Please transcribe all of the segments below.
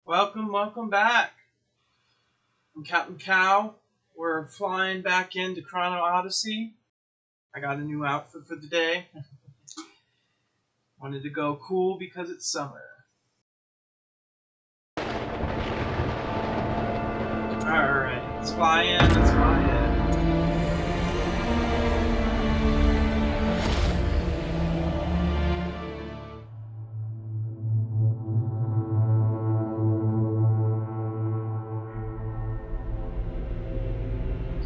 Welcome back. I'm Captain Cow. We're flying back into Chrono Odyssey. I got a new outfit for the day. Wanted to go cool because it's summer. Alright, let's fly in.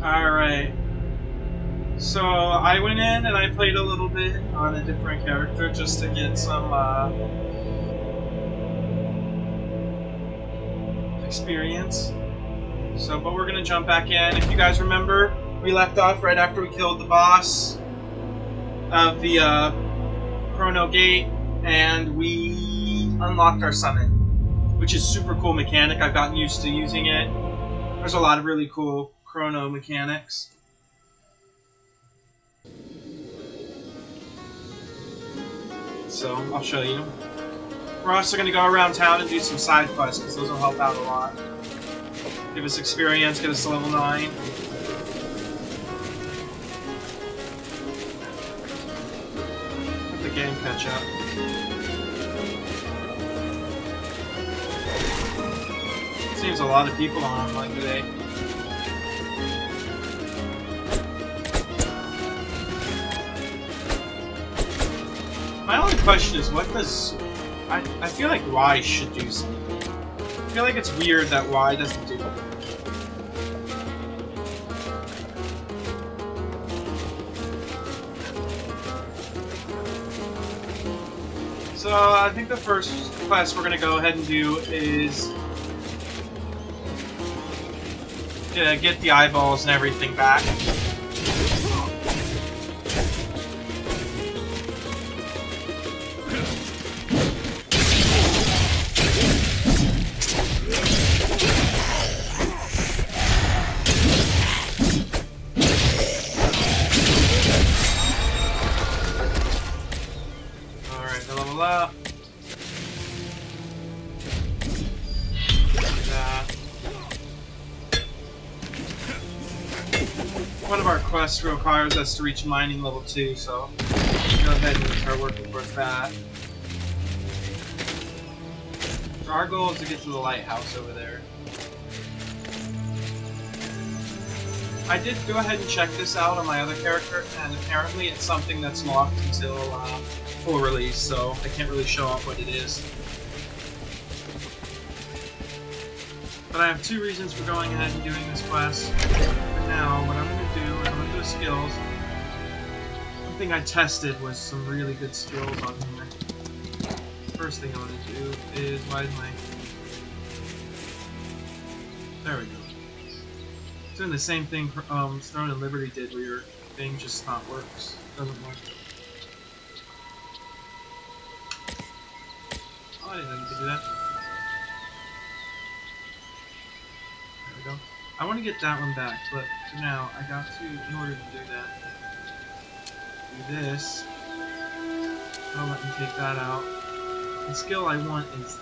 Alright, so I went in and I played a little bit on a different character just to get some experience. But we're gonna jump back in. If you guys remember, we left off right after we killed the boss of the Chrono Gate, and we unlocked our summon, which is super cool mechanic. I've gotten used to using it. There's a lot of really cool Chrono mechanics. So, I'll show you. We're also going to go around town and do some side quests, because those will help out a lot. Give us experience, get us to level 9. Let the game catch up. Seems a lot of people are online today. My only question is, what does... I feel like Y should do something. I feel like it's weird that Y doesn't do it. So, I think the first quest we're going to go ahead and do is... get the eyeballs and everything back. Up. One of our quests requires us to reach mining level 2, so we'll go ahead and start working towards that. So our goal is to get to the lighthouse over there. I did go ahead and check this out on my other character, and apparently it's something that's locked until full release, so I can't really show off what it is. But I have two reasons for going ahead and doing this quest. For now, what I'm going to do is I'm going to go to skills. One thing I tested was some really good skills on here. First thing I want to do is, why is my... There we go. Doing the same thing Throne and Liberty did, where your thing just not works. Doesn't work. Oh, I didn't know you could do that. There we go. I want to get that one back, but for now, I got to, in order to do that, do this. I'll let me take that out. The skill I want is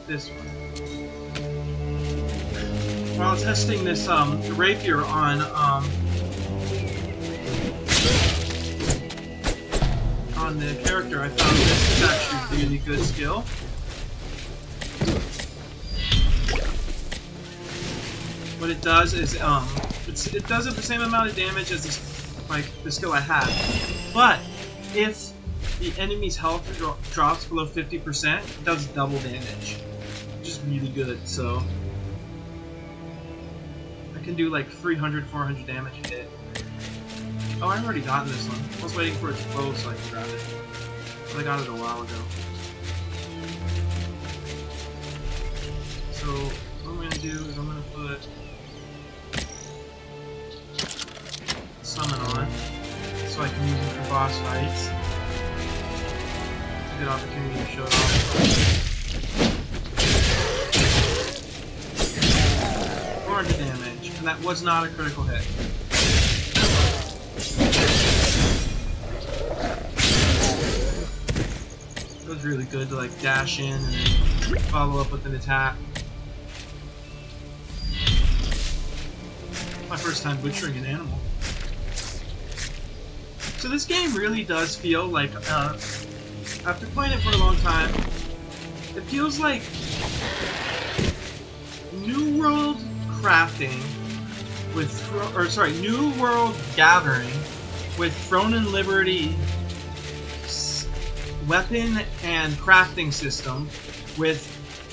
this one. While testing this rapier on the character, I found this is actually a really good skill. What it does is it does the same amount of damage as the skill I had, but if the enemy's health drops below 50%, it does double damage, which is really good. So I can do like 300, 400 damage a hit. Oh, I've already gotten this one. I was waiting for it to close so I could grab it. But I got it a while ago. So, what I'm going to do is I'm going to put Summon on, so I can use it for boss fights. It's a good opportunity to show it off. 400 damage, and that was not a critical hit. It was really good to like dash in and then follow up with an attack. first time butchering an animal. So this game really does feel like, after playing it for a long time, it feels like New World crafting with, New World gathering with Throne and Liberty weapon and crafting system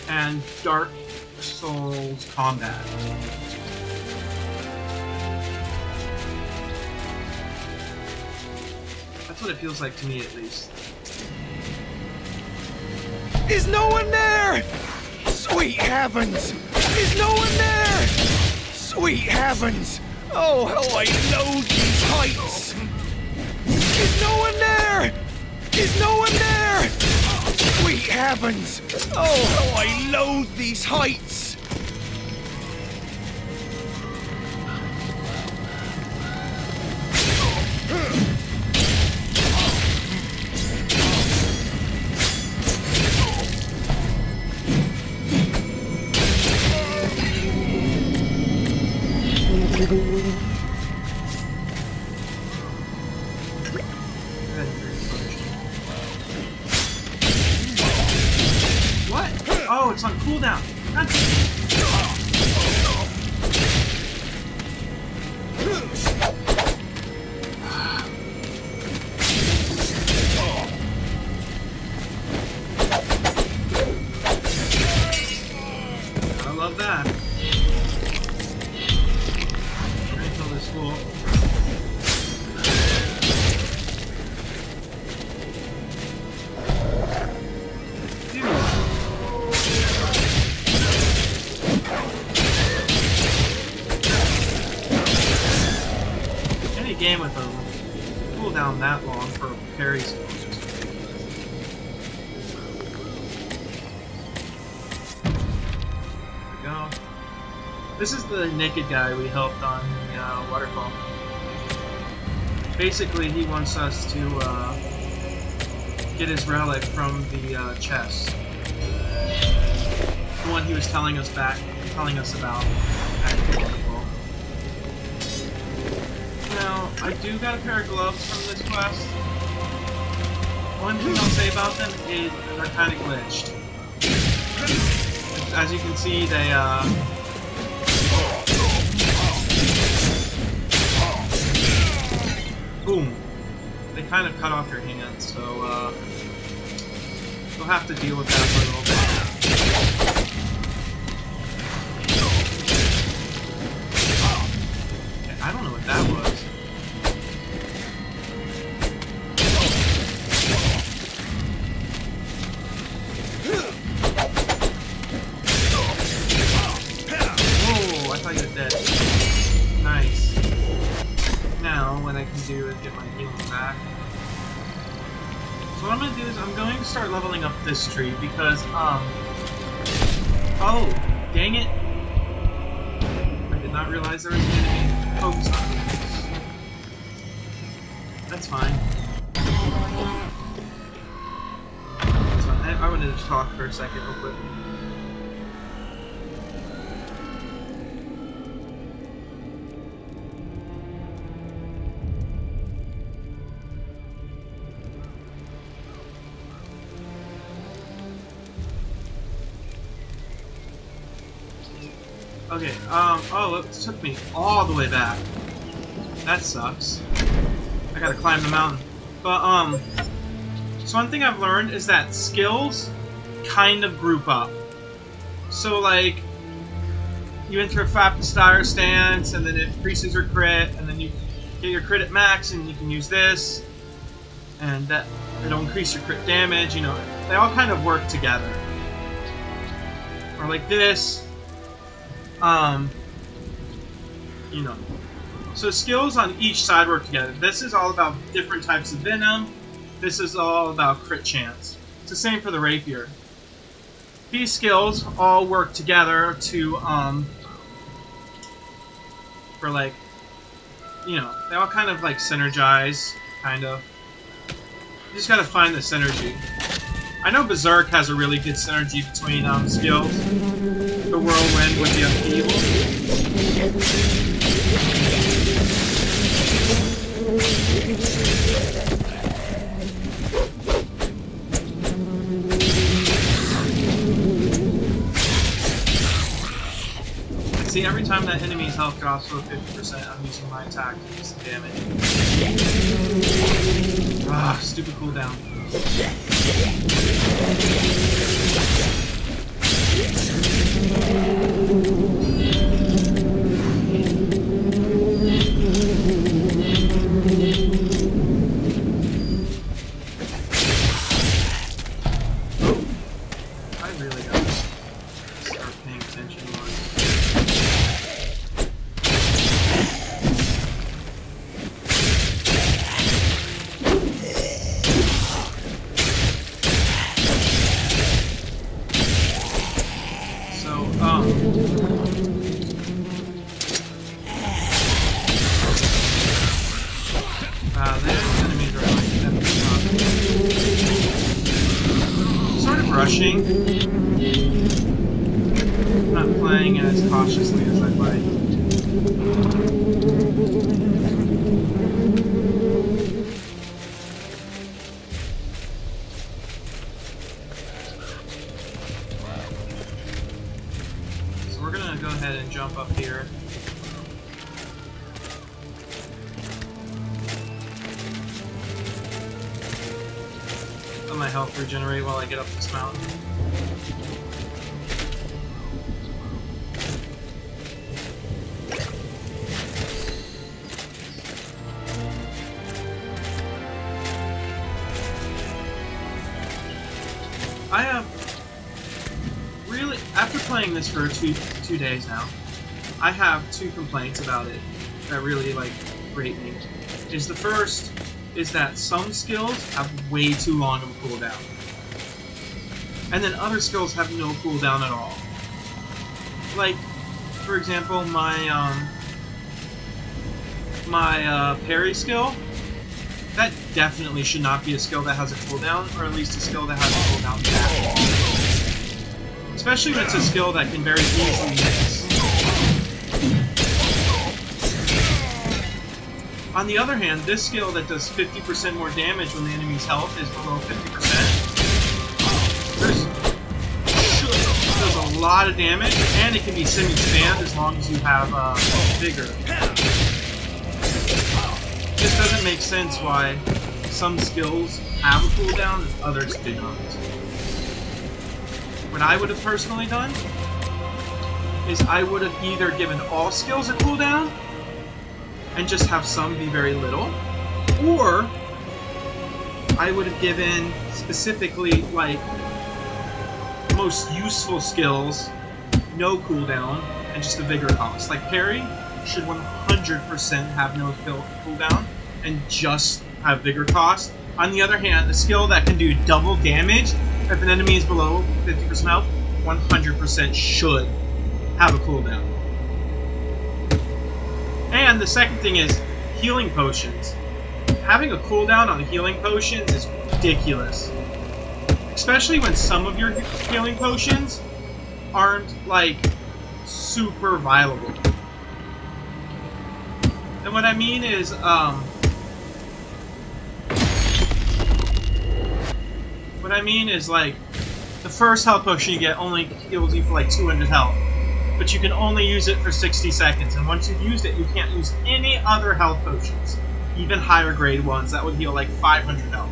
and Dark Souls combat. That's what it feels like to me, at least. Is no one there? Sweet heavens! Is no one there? Sweet heavens! Oh, how I loathe these heights! Is no one there? Is no one there? Sweet heavens! Oh, how I loathe these heights! What? Oh, it's on cooldown. I love that. Cool. Any game with a cooldown that long for a parry skill is just ridiculous. There we go. This is the naked guy we helped on the waterfall. Basically, he wants us to get his relic from the chest. The one he was telling us about back in the waterfall. Now, I do got a pair of gloves from this quest. One thing I'll say about them is they're kind of glitched. As you can see, they boom. They kind of cut off your hands, so you'll have to deal with that for a little bit. Okay, I don't know what that was. Whoa, I thought you were dead. Nice. Now, what I can do is get my healing back. So what I'm going to do is I'm going to start leveling up this tree because, oh, dang it. I did not realize there was an enemy focused on me. That's fine. That's fine. I wanted to talk for a second real quick. Okay, oh, it took me all the way back. That sucks. I gotta climb the mountain. But, so one thing I've learned is that skills kind of group up. So, like, you enter a Fapastire stance, and then it increases your crit, and then you get your crit at max, and you can use this, and that it'll increase your crit damage, you know, they all kind of work together. Or like this. You know. So skills on each side work together. This is all about different types of venom. This is all about crit chance. It's the same for the rapier. These skills all work together to, for like, you know, they all kind of like synergize, kind of. You just gotta find the synergy. I know Berserk has a really good synergy between skills. The whirlwind with the upheaval. See, every time that enemy's health drops below 50%, I'm using my attack to do some damage. Ah, stupid cooldown. I really gotta start paying attention more. There's enemies are like sort of rushing. I'm not playing as cautiously as I'd like. So we're gonna go ahead and jump up here. Let my health regenerate while I get up this mountain. I have really, after playing this for two days now, I have two complaints about it that really grate me. The first is that some skills have way too long of a cooldown, and then other skills have no cooldown at all. Like, for example, my parry skill, that definitely should not be a skill that has a cooldown, or at least a skill that has a cooldown that long. Especially when it's a skill that can very easily miss. On the other hand, this skill that does 50% more damage when the enemy's health is below 50%, does a lot of damage, and it can be semi-spammed as long as you have vigor. This doesn't make sense why some skills have a cooldown and others do not. What I would have personally done is I would have either given all skills a cooldown and just have some be very little, or I would have given specifically most useful skills no cooldown and just a vigor cost. Like parry should 100% have no cooldown and just have vigor cost. On the other hand, a skill that can do double damage if an enemy is below 50% health, 100% should have a cooldown. And the second thing is healing potions. Having a cooldown on healing potions is ridiculous. Especially when some of your healing potions aren't, super viable. And what I mean is, the first health potion you get only heals you for 200 health. But you can only use it for 60 seconds, and once you've used it, you can't use any other health potions, even higher grade ones that would heal 500 health.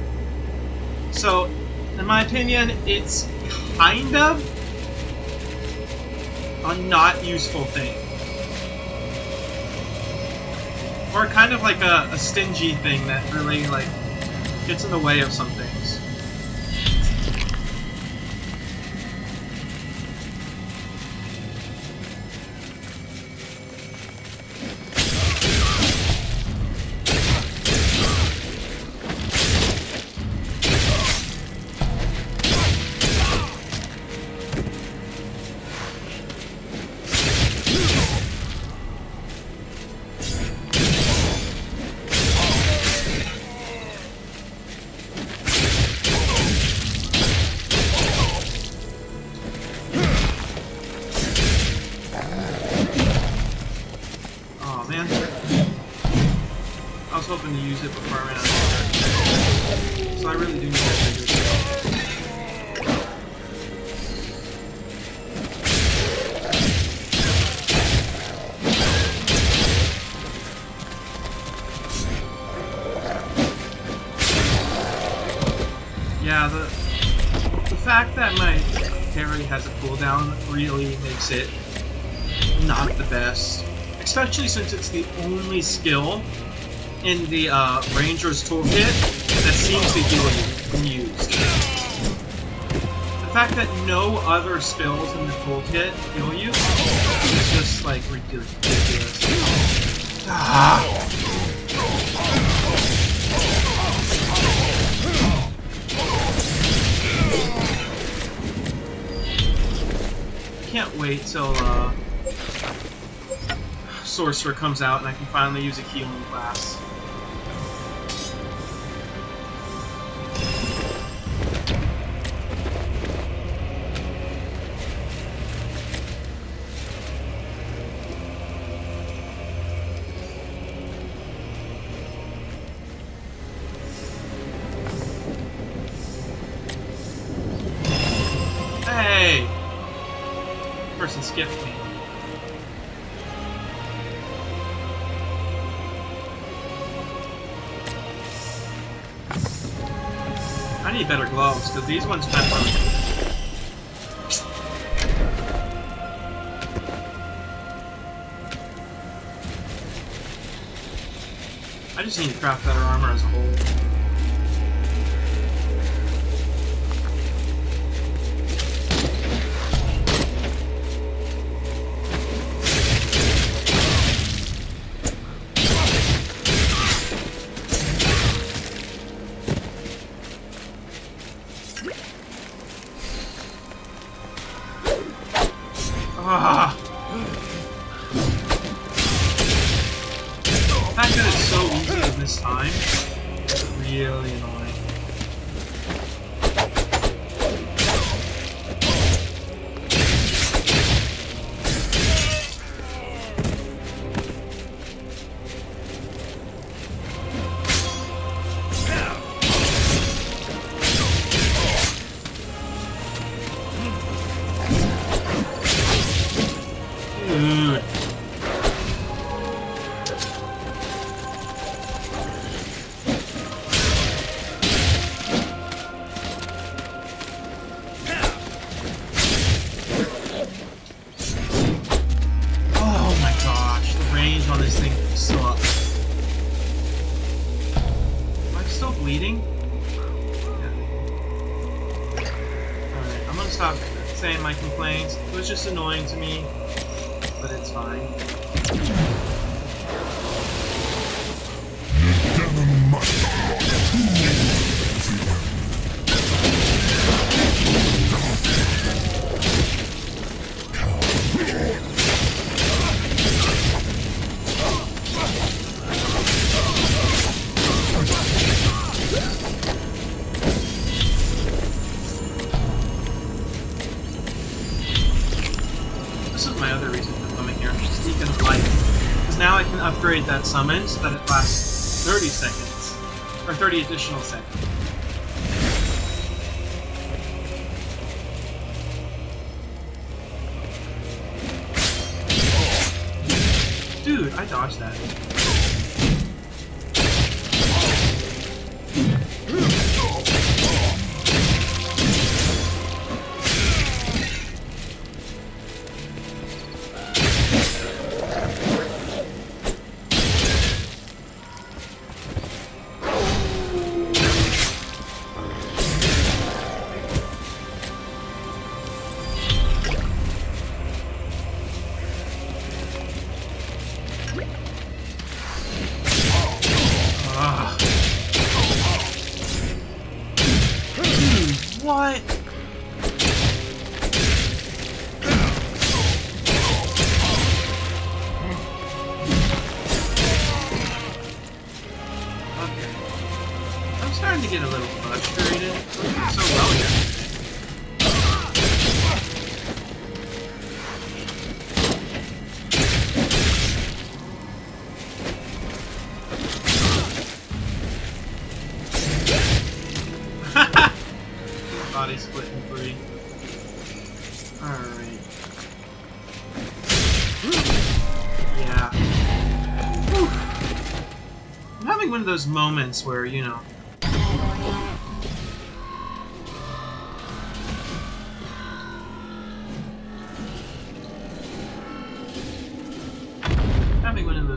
So, in my opinion, it's kind of a not useful thing. Or kind of like a stingy thing that really gets in the way of some things. I was hoping to use it before I ran out of water. So I really do need that bigger skill. Yeah, the fact that my parry has a cooldown really makes it not the best. Especially since it's the only skill in the Ranger's toolkit that seems to be used. The fact that no other spells in the toolkit heal you is just like ridiculous. Ah. Can't wait till Sorcerer comes out and I can finally use a healing class. Hey! Person skipped me. I need better gloves, because these ones bent on. I just need to craft better armor as a whole. Ah. The fact that it's so easy at this time is really annoying. Dude. Oh my gosh, the range on this thing sucks. Am I still bleeding? Yeah. Alright, I'm gonna stop saying my complaints. It was just annoying to me, but it's fine. This is my other reason for coming here. Beacon of Light. Because now I can upgrade that summon so that it lasts 30 seconds. Or 30 additional seconds. Dude, I dodged that. What? Okay. I'm starting to get a little frustrated. We're doing so well here. body split in 3. Alright. Yeah. Whew. I'm having one of those moments where, you know,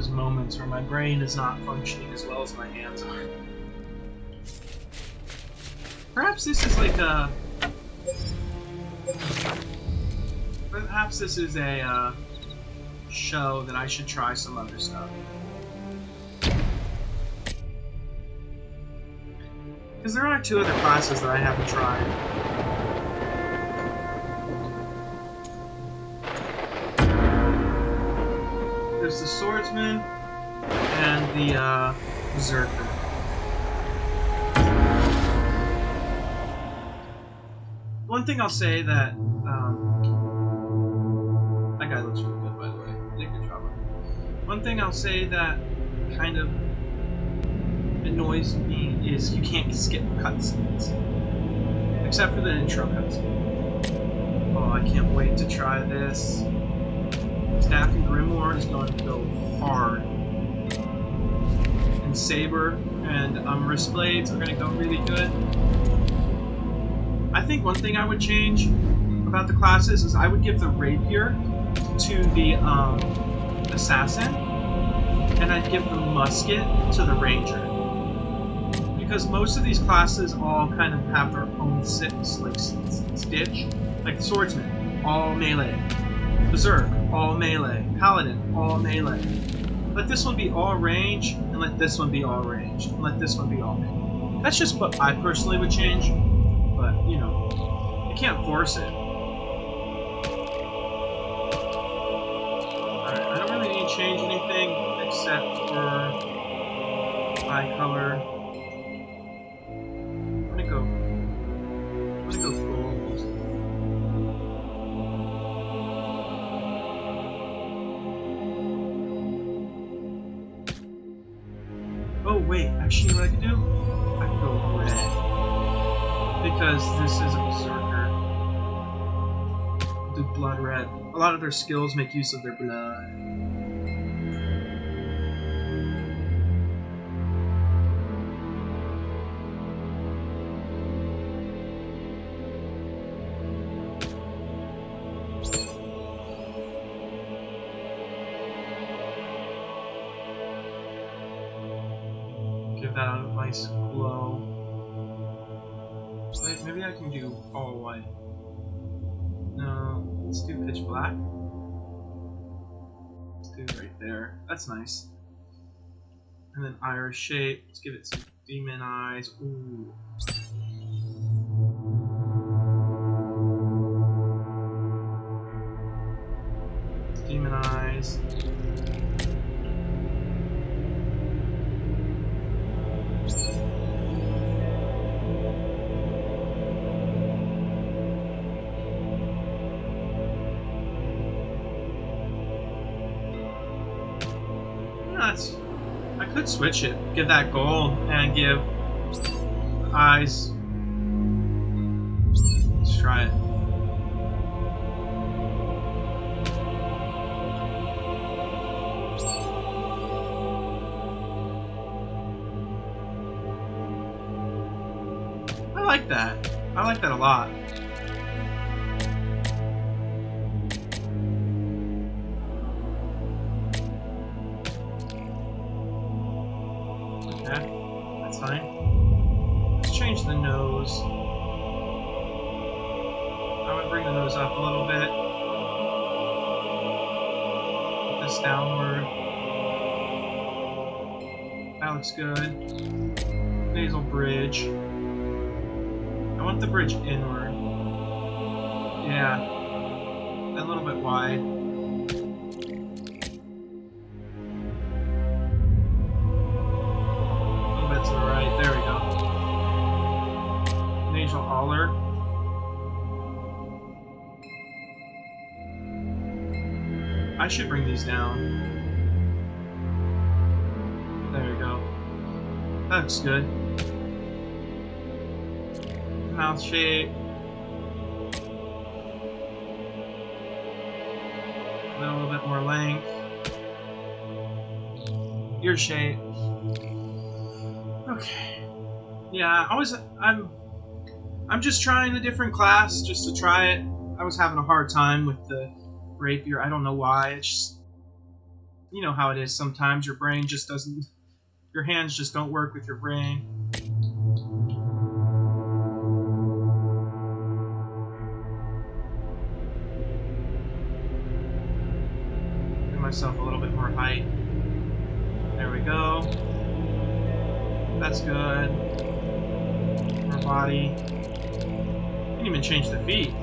moments where my brain is not functioning as well as my hands are. Perhaps this is like a... Perhaps this is a show that I should try some other stuff. Because there are 2 other classes that I haven't tried. There's the swordsman and the berserker. One thing I'll say that that guy looks really good, by the way. Did a good job on it. One thing I'll say that kind of annoys me is you can't skip cutscenes, except for the intro cutscene. Oh, I can't wait to try this. Staff and Grimoire is going to go hard. And Saber and Wrist Blades are going to go really good. I think one thing I would change about the classes is I would give the Rapier to the Assassin, and I'd give the Musket to the Ranger. Because most of these classes all kind of have their own stitch. Like the Swordsman, all melee. Berserk, all melee. Paladin, all melee. Let this one be all range, and let this one be all range, and let this one be all melee. That's just what I personally would change, but, you know, you can't force it. Alright, I don't really need to change anything except for eye color. I'm gonna go gold. Oh wait, actually what I can do? I can go red. Because this is a berserker. Do blood red. A lot of their skills make use of their blood. Give that a nice glow. Wait, maybe I can do all white. No, let's do pitch black. Let's do it right there. That's nice. And then iris shape. Let's give it some demon eyes. Ooh. Demon eyes. I could switch it, give that gold, and give eyes. Let's try it. I like that. I like that a lot. That's fine. Let's change the nose. I would bring the nose up a little bit. Put this downward. That looks good. Nasal bridge. I want the bridge inward. Yeah. A little bit wide. To the right, there we go. Nasal holler. I should bring these down. There we go. That looks good. Mouth shape. little bit more length. Ear shape. Okay. Yeah, I'm just trying a different class just to try it. I was having a hard time with the rapier. I don't know why. It's just, you know how it is sometimes. Your brain just doesn't... Your hands just don't work with your brain. Give myself a little bit more height. There we go. That's good. More body. Can't even change the feet.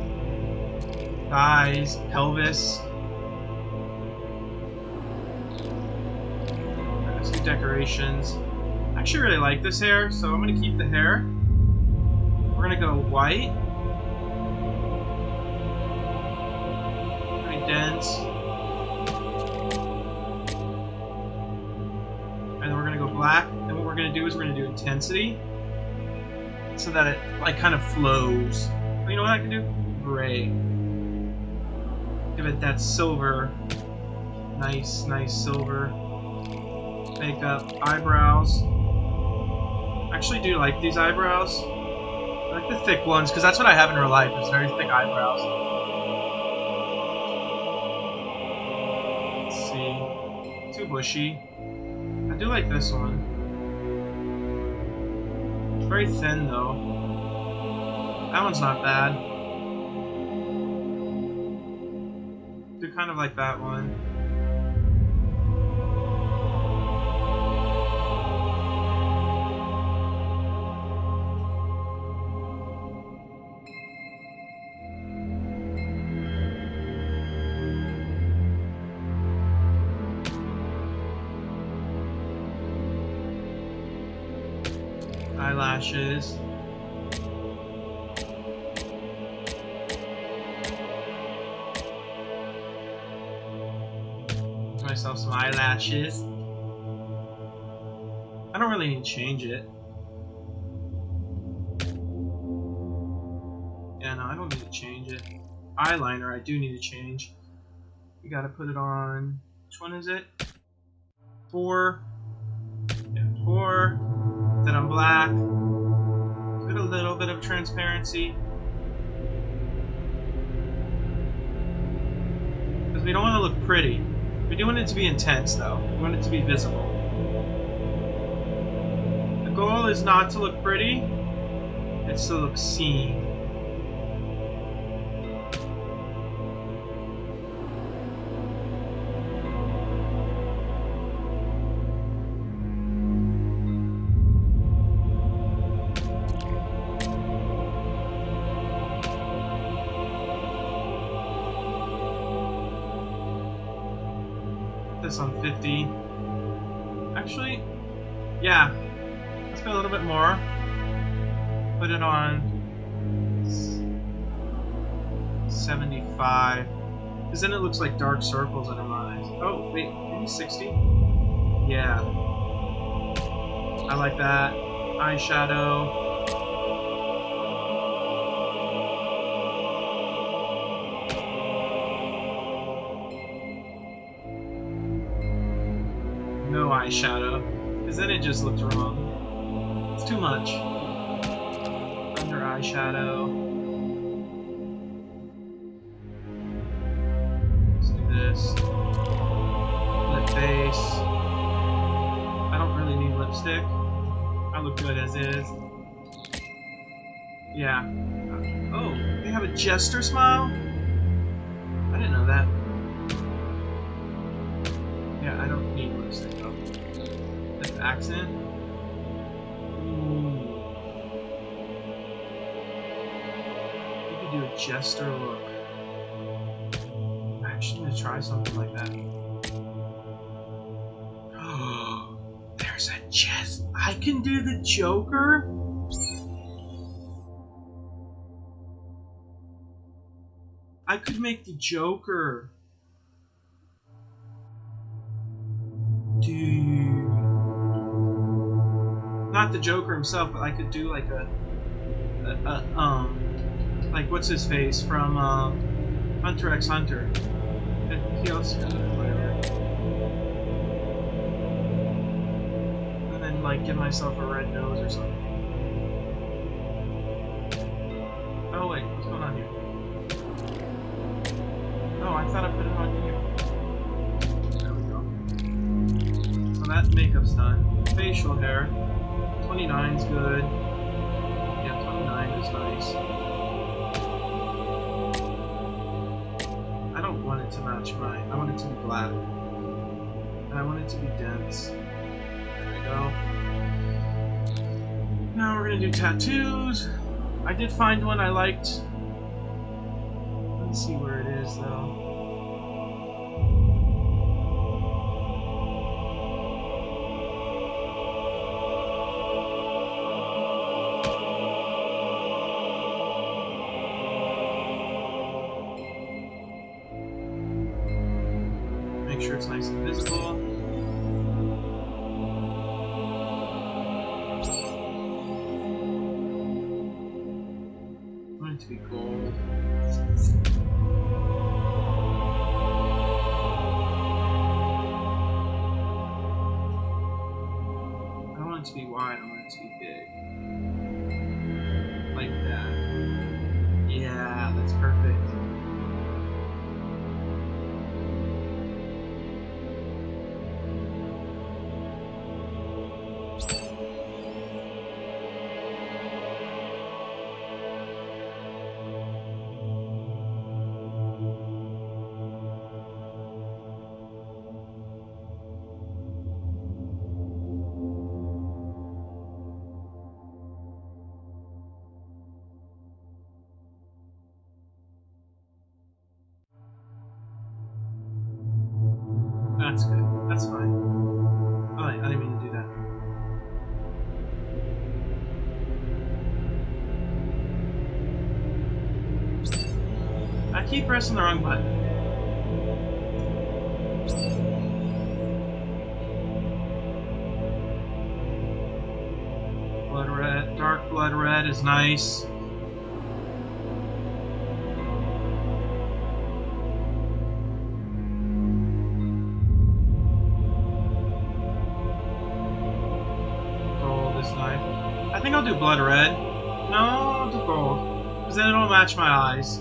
Thighs, pelvis. Let's do decorations. I actually really like this hair, so I'm gonna keep the hair. We're gonna go white. Pretty dense. And then we're gonna go black. And what we're gonna do is we're gonna do intensity, so that it like kind of flows. You know what I can do? Gray. Give it that silver. Nice silver. Makeup, eyebrows. I actually do like these eyebrows. I like the thick ones because that's what I have in real life. Is very thick eyebrows. Let's see. Too bushy. I do like this one. It's very thin though. That one's not bad. Do kind of like that one. Eyelashes. Myself some eyelashes. I don't really need to change it. Yeah, no, I don't need to change it. Eyeliner, I do need to change. You gotta put it on. Which one is it? 4. Yeah, 4. Then I'm black. Give it a little bit of transparency. Because we don't want to look pretty. We do want it to be intense though. We want it to be visible. The goal is not to look pretty, it's to look seen. This on 50. Actually, yeah. Let's go a little bit more. Put it on 75. Because then it looks like dark circles under my eyes. Oh, wait, maybe 60? Yeah. I like that. Eyeshadow. No eyeshadow, because then it just looks wrong. It's too much. Under eyeshadow. Let's do this. Lip base. I don't really need lipstick. I look good as is. Yeah. Oh, they have a jester smile? I didn't know that. Yeah, I don't need lipstick though. Lip accent. Ooh. You could do a jester look. I'm actually gonna try something like that. Oh, there's a jest. I can do the Joker? I could make the Joker. Dude. Not the Joker himself, but I could do like like what's his face from Hunter x Hunter. It feels good, whatever. And then, like, give myself a red nose or something. Oh, wait, what's going on here? Oh, I thought I put it on you. There we go. So that makeup's done. Facial hair. 29's good. Yeah, 29 is nice. I don't want it to match mine. I want it to be black. And I want it to be dense. There we go. Now we're gonna do tattoos. I did find one I liked. Let's see where it is though. Make sure it's nice and visible. I want it to be gold. I don't want it to be wide, I want it to be big. Like that. Yeah, that's perfect. That's good. That's fine. Oh, I didn't mean to do that. I keep pressing the wrong button. Blood red, dark blood red is nice. I think I'll do blood red. No, I'll do gold. Because then it'll match my eyes.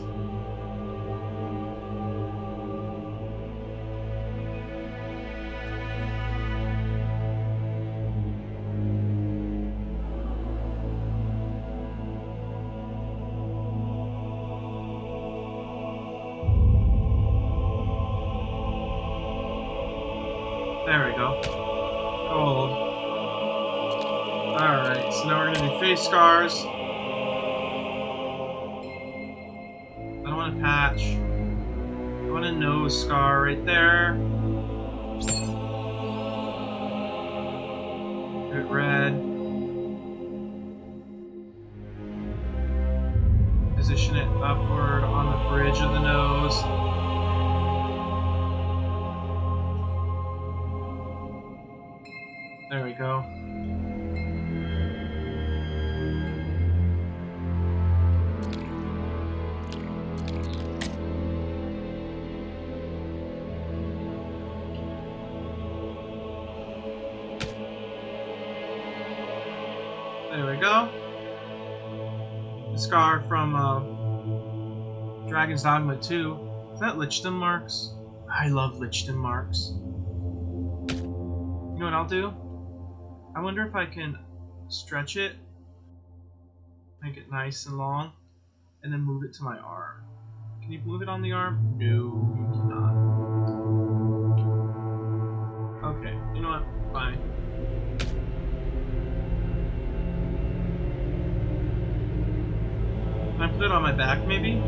There we go. Gold. Alright, so now we're gonna do face scars. I don't want a patch. I want a nose scar right there. Do it red. Position it upward on the bridge of the nose. There we go. There we go. The scar from Dragon's Dogma 2. Is that Lichdom marks? I love Lichdom marks. You know what I'll do? I wonder if I can stretch it, make it nice and long, and then move it to my arm. Can you move it on the arm? No, you cannot. Okay, you know what? Fine. Can I put it on my back, maybe?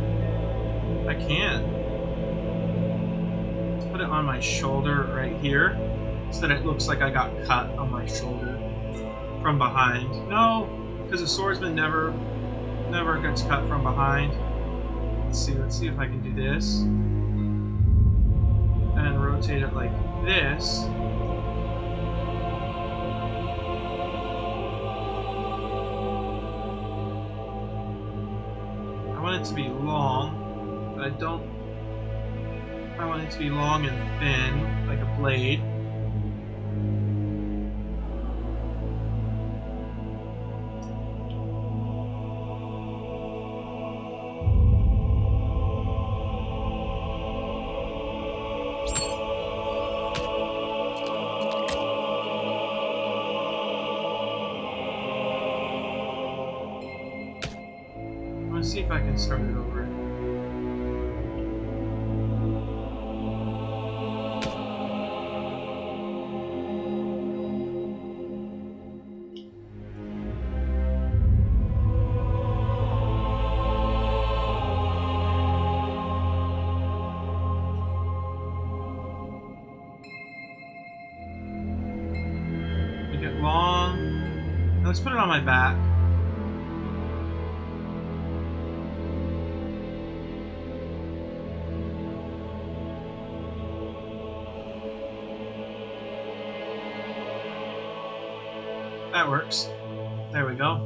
I can. Let's put it on my shoulder right here, so that it looks like I got cut on my shoulder from behind. No, because the swordsman never gets cut from behind. Let's see if I can do this. And rotate it like this. I want it to be long, but I don't I want it to be long and thin, like a blade. Let's see if I can start it over. Make it long. Let's put it on my back. That works. There we go.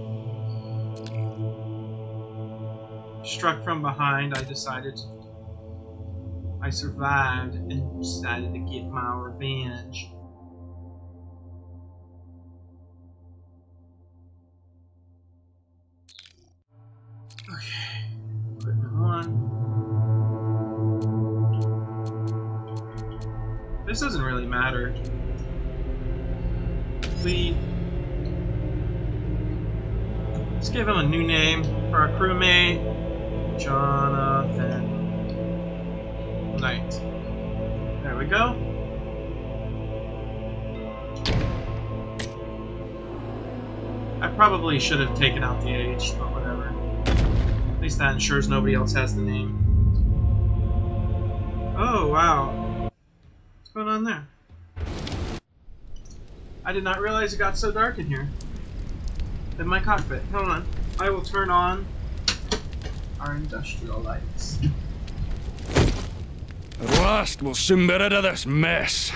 Struck from behind, I survived and decided to get my revenge. Okay. Equipment 1. This doesn't really matter. Let's give him a new name for our crewmate, Jonathan Knight. There we go. I probably should have taken out the H, but whatever. At least that ensures nobody else has the name. Oh, wow. What's going on there? I did not realize it got so dark in here. In my cockpit. Hold on. I will turn on our industrial lights. At last, we'll soon be rid of this mess.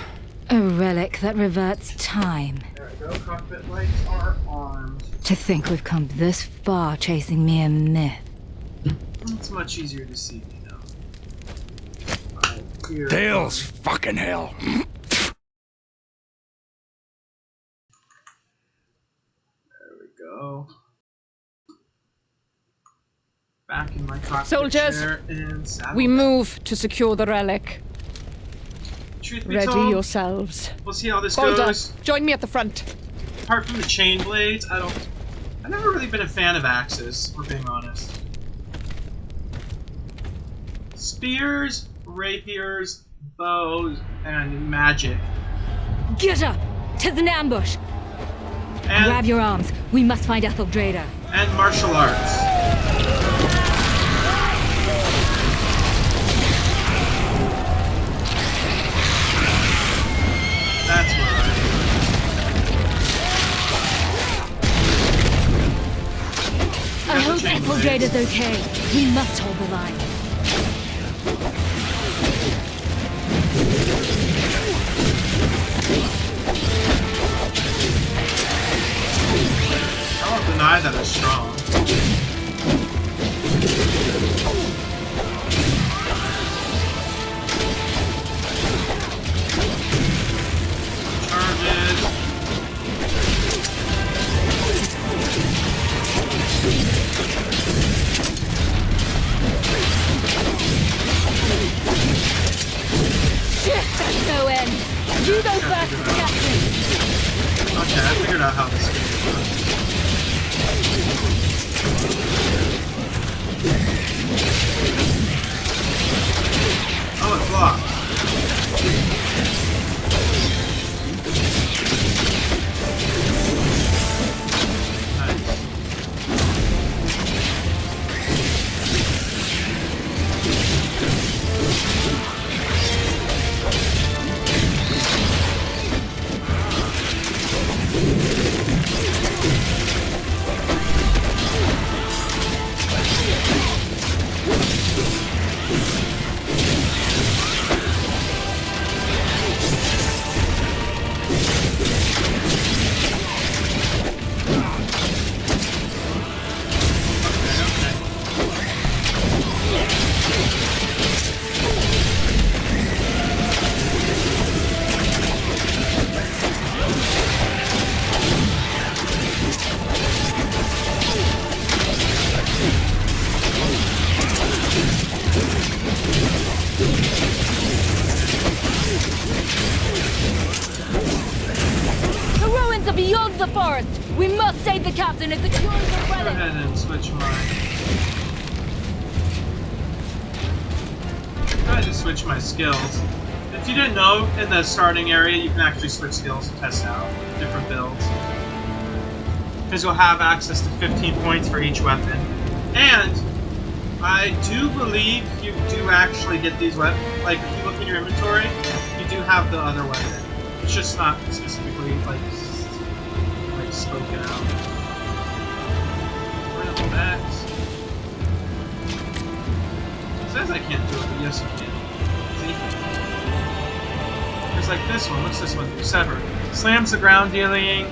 A relic that reverts time. There we go. Cockpit lights are on. To think we've come this far chasing mere myth. It's much easier to see, you know. Here. Tails, fucking hell. Go. Back in my cockpit Soldiers, chair and saddle we down. move to secure the relic. Truth be Ready told, yourselves. we'll see how this Balder, goes. join me at the front. Apart from the chain blades, I've never really been a fan of axes, if we're being honest. Spears, rapiers, bows, and magic. Get up! 'Tis an ambush! Grab your arms. We must find Etheldrada. And martial arts. That's right. I hope Etheldrada's okay. We must hold the line. I won't deny that it's strong. Charges. Shit, that's no end. You go first, Captain. Okay, I figured out how this game works. Save the captain and secure the Go relic! ahead and switch my... Go ahead and switch my skills. If you didn't know, in the starting area, you can actually switch skills to test out different builds. Because you'll have access to 15 points for each weapon. And I do believe you do actually get these weapons. Like, if you look in your inventory, you do have the other weapon. It's just not specifically, like spoken out. We're gonna hold X. It says I can't do it, but yes, you can. See? There's like this one. What's this one do? Sever. Slams the ground, dealing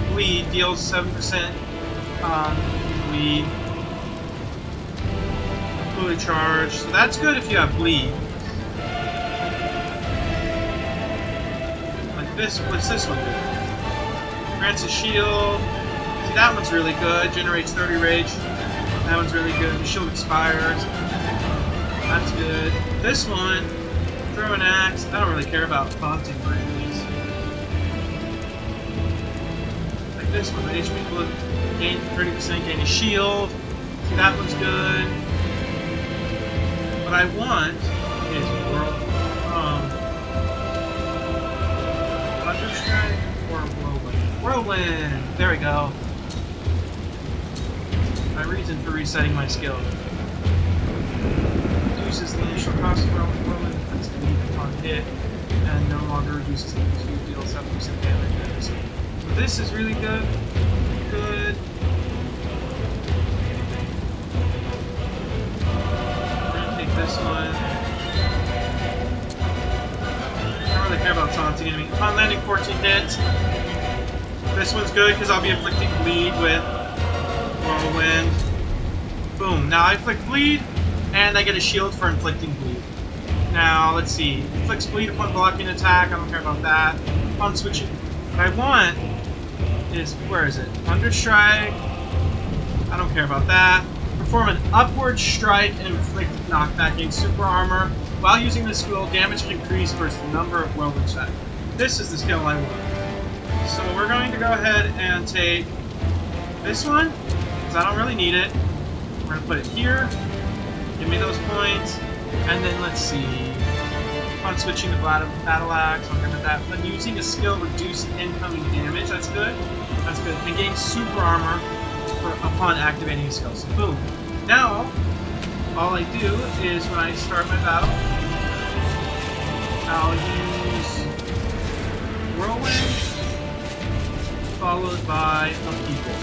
bleed. Deals 7% bleed. Fully charged. So that's good if you have bleed. Like this. What's this one do? Grants a shield. See, that one's really good. Generates 30 rage. That one's really good. The shield expires. That's good. This one, throw an axe. I don't really care about taunting ranges. Like this one, the HP gain 30%, gain a shield. See, that one's good. What I want is Thunder Strike or Whirlwind. Whirlwind! There we go. My reason for resetting my skill. Reduces the initial cost of Whirlwind defense speed upon hit, and no longer reduces the to deal 7% damage. So this is really good. Good. We're gonna take this one. I don't really care about taunting enemy. Upon landing 14 hits. This one's good because I'll be inflicting bleed with Whirlwind. Boom. Now I inflict bleed, and I get a shield for inflicting bleed. Now, let's see. Inflicts bleed upon blocking attack. I don't care about that. Upon switching. What I want is, where is it? Thunder Strike. I don't care about that. Perform an upward strike and inflict knockback against super armor. While using this skill, damage can increase versus the number of Whirlwind strike. This is the skill I want. So we're going to go ahead and take this one, because I don't really need it. We're going to put it here. Give me those points. And then let's see. Upon switching to Battle Axe, I'm good at that. When using a skill, reduce incoming damage. That's good. That's good. And gain super armor upon activating a skill. So boom. Now, all I do is when I start my battle, I'll use Whirlwind, followed by Upheaval.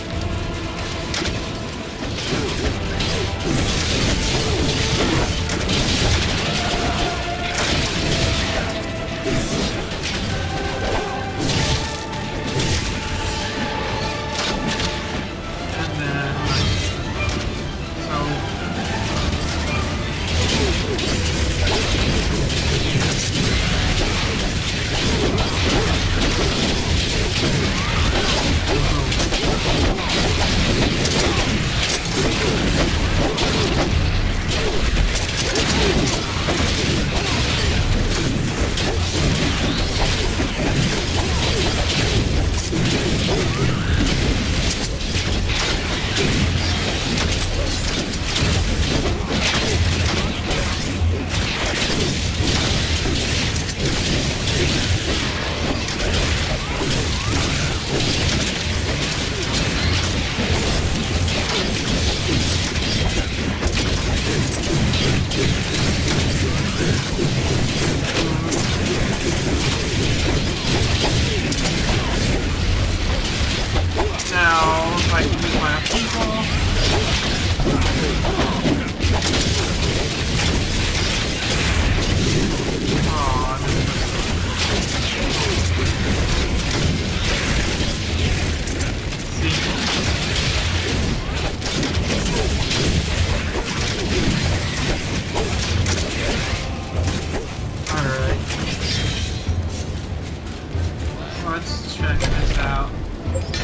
Let's check this out.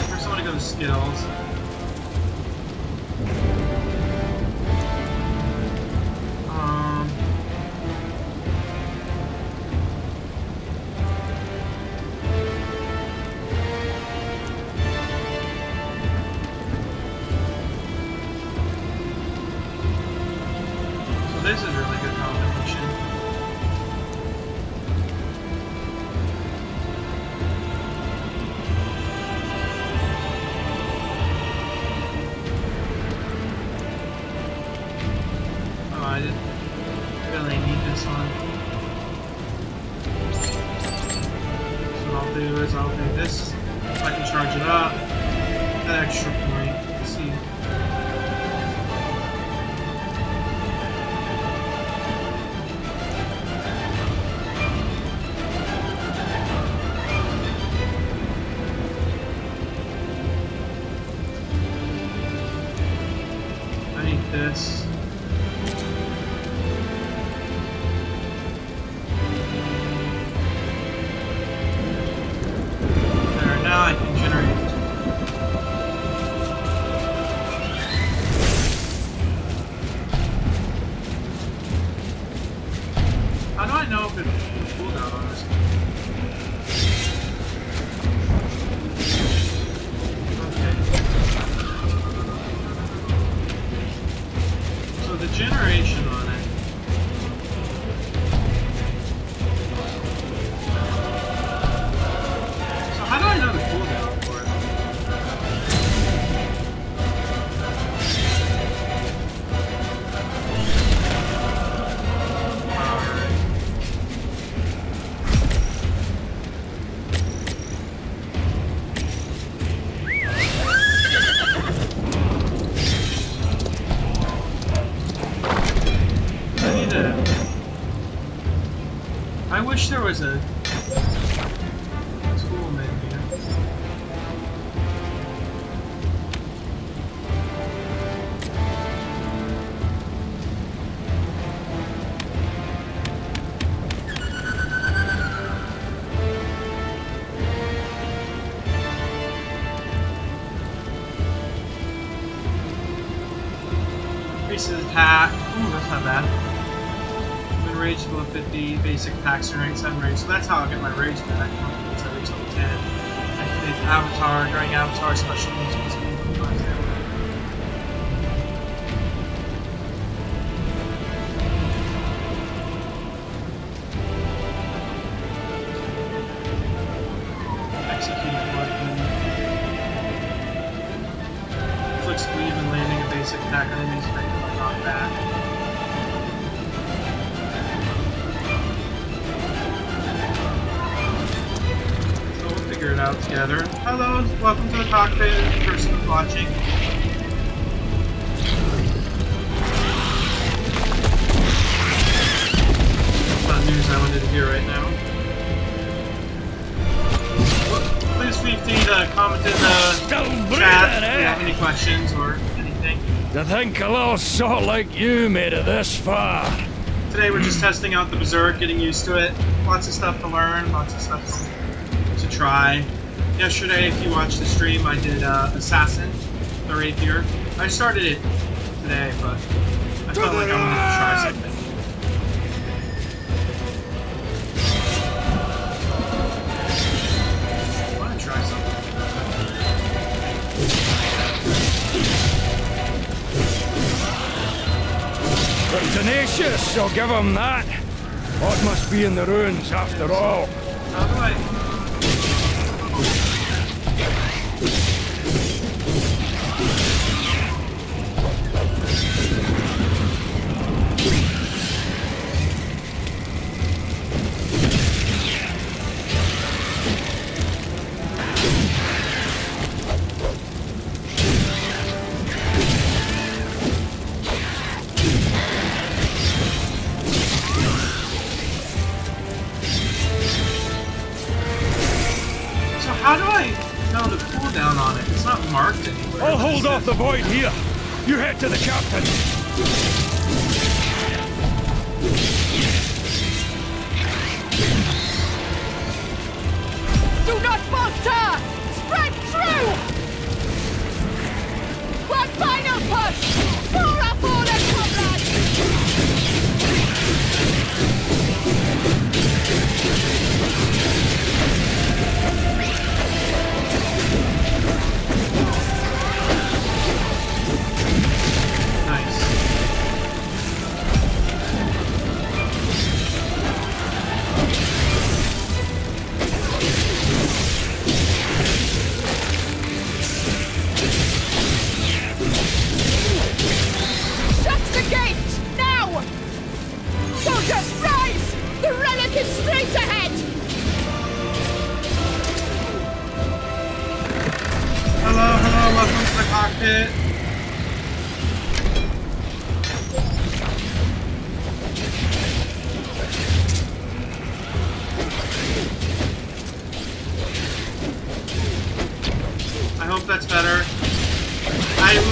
First I want to go to skills. this is a really good combination. Oh, I didn't really need this one. So what I'll do is I'll do this. If I can charge it up. That extra point. Let's see. I need this. There, now I can generate. How do I know if it's cooldown on this? Okay. So the generation on it. So how do I know the cooldown for it? I wish there was a tool menu. Increases attack. Ooh, that's not bad. Rage below 50, basic attacks and rank 7 rage. So that's how I'll get my rage back. Once I reach level 10. Activate the avatar, during avatar special moves. Execute button. Flicks weave and landing a basic attack on enemies affected by knockback. Figure it out together. Hello, welcome to the cockpit, the person who's watching. That's not news I wanted to hear right now. Please feel free to comment in the chat if you have any questions or anything. To think a little sort like you made it this far. Today we're just testing out the Berserk, getting used to it. Lots of stuff to learn, lots of stuff to try. Yesterday, if you watched the stream, I did Assassin, the Rapier. I started it today, but I felt like I wanted to try something. I want to try something. But tenacious, I'll give him that. What must be in the ruins after all? How do I... How do I know the cooldown on it? It's not marked anywhere. I'll hold off the void here. You head to the captain. Do not falter! Spread through! One final push! Pour up all the comrades! Nice.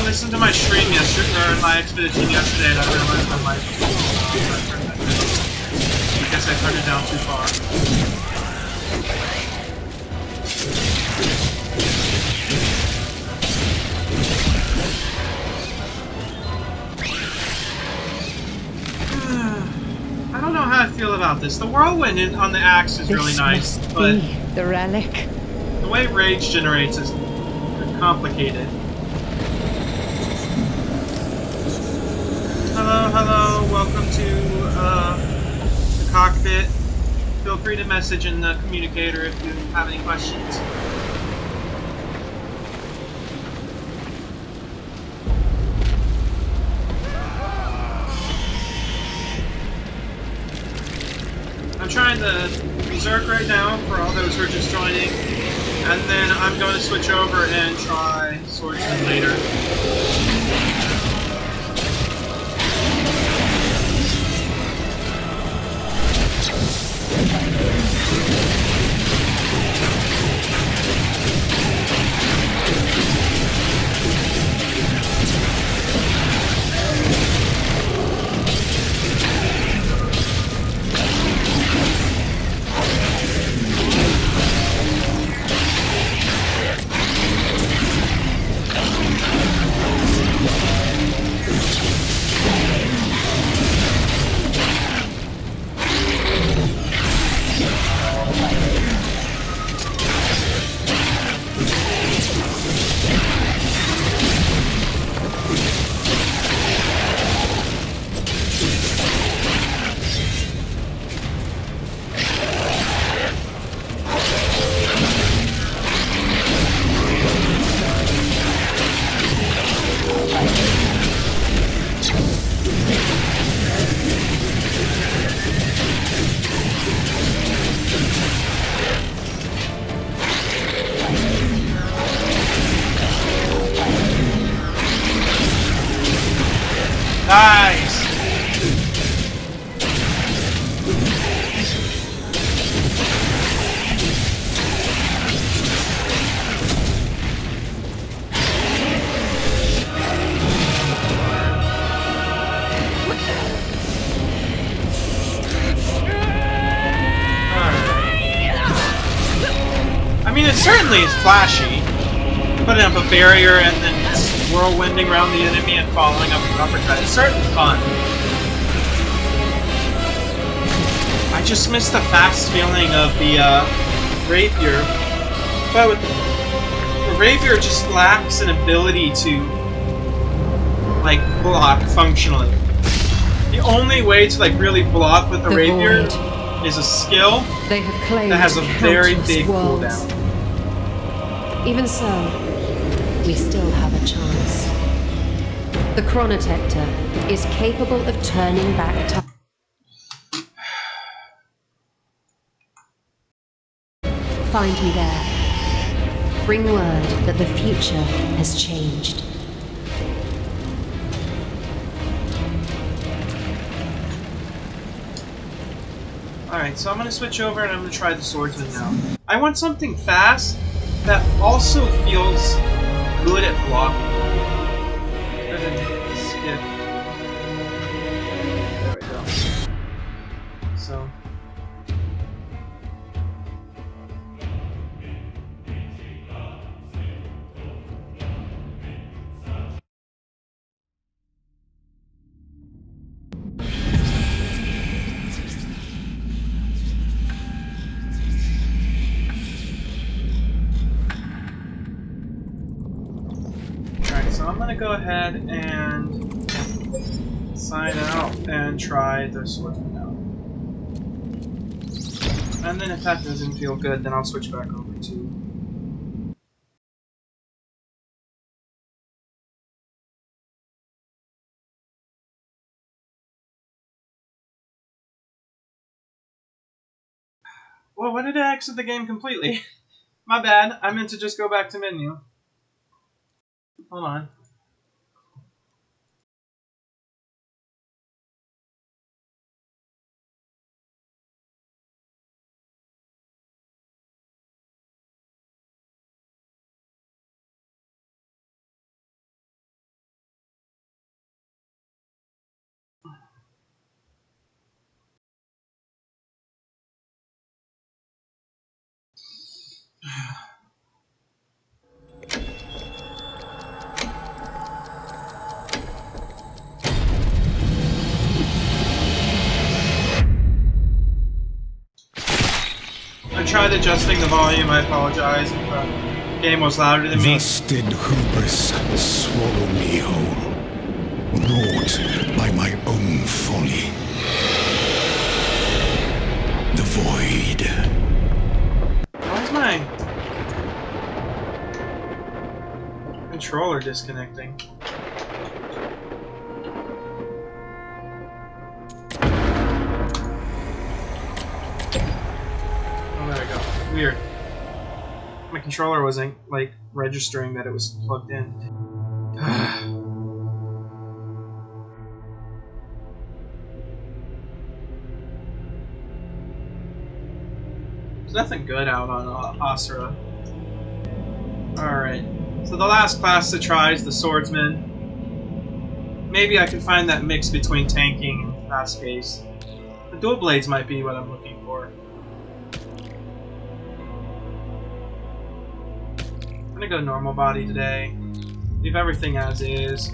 listened to my stream yesterday, or my expedition yesterday, and I realized my mic was I guess I turned it down too far. I don't know how I feel about this. The whirlwind on the axe is really nice, but the relic. the way rage generates is complicated. Hello, welcome to the cockpit. Feel free to message in the communicator if you have any questions. I'm trying the Berserk right now for all those who are just joining, and then I'm going to switch over and try Swordsman later. Nice! I mean, it certainly is flashy. Putting up a barrier and then whirlwinding around the enemy and following up with uppercut. It's certainly fun. I just miss the fast feeling of the rapier. But with the rapier just lacks an ability to like block functionally. The only way to like really block with the rapier is a skill They have claimed that has a very countless big worlds. cooldown. Even so, we still have a chance. The Chronotector is capable of turning back time. Find me there. Bring word that the future has changed. Alright, so I'm going to switch over and I'm going to try the swordsman now. I want something fast that also feels good at blocking. Good at skip. There we go. So. So I'm gonna go ahead and sign out and try the swordsman now. And then if that doesn't feel good, then I'll switch back over to... Well, why did I exit the game completely? My bad, I meant to just go back to menu. Hold on. I tried adjusting the volume, I apologize if the game was louder than me. Thus did hubris swallow me whole, wrought by my own folly. The void. Why is my controller disconnecting? Oh, there we go. Weird. My controller wasn't, like, registering that it was plugged in. There's nothing good out on Asura. Alright. So the last class to try is the Swordsman. Maybe I can find that mix between tanking and fast pace. The dual blades might be what I'm looking for. I'm gonna go normal body today. Leave everything as is.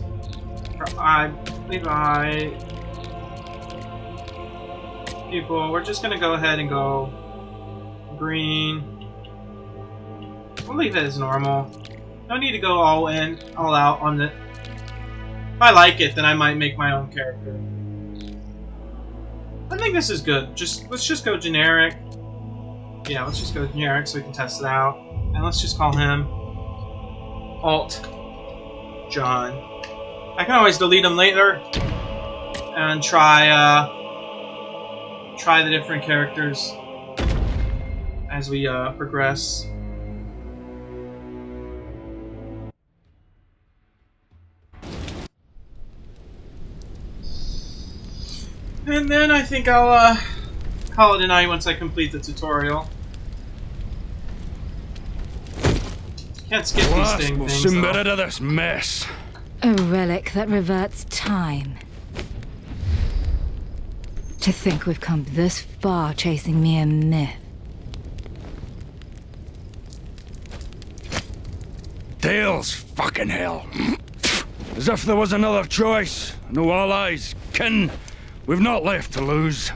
People, we're just gonna go ahead and go green. We'll leave it as normal. No need to go all in, all out on the... If I like it, then I might make my own character. I think this is good. Let's just go generic. Yeah, let's just go generic so we can test it out. And let's just call him Alt John. I can always delete him later and try the different characters as we progress. And then I think I'll call it a night once I complete the tutorial. Can't skip these things Soon though. get rid of this mess. A relic that reverts time. To think we've come this far chasing mere myth. Tails, fucking hell. As if there was another choice. No allies, kin. We've not left to lose.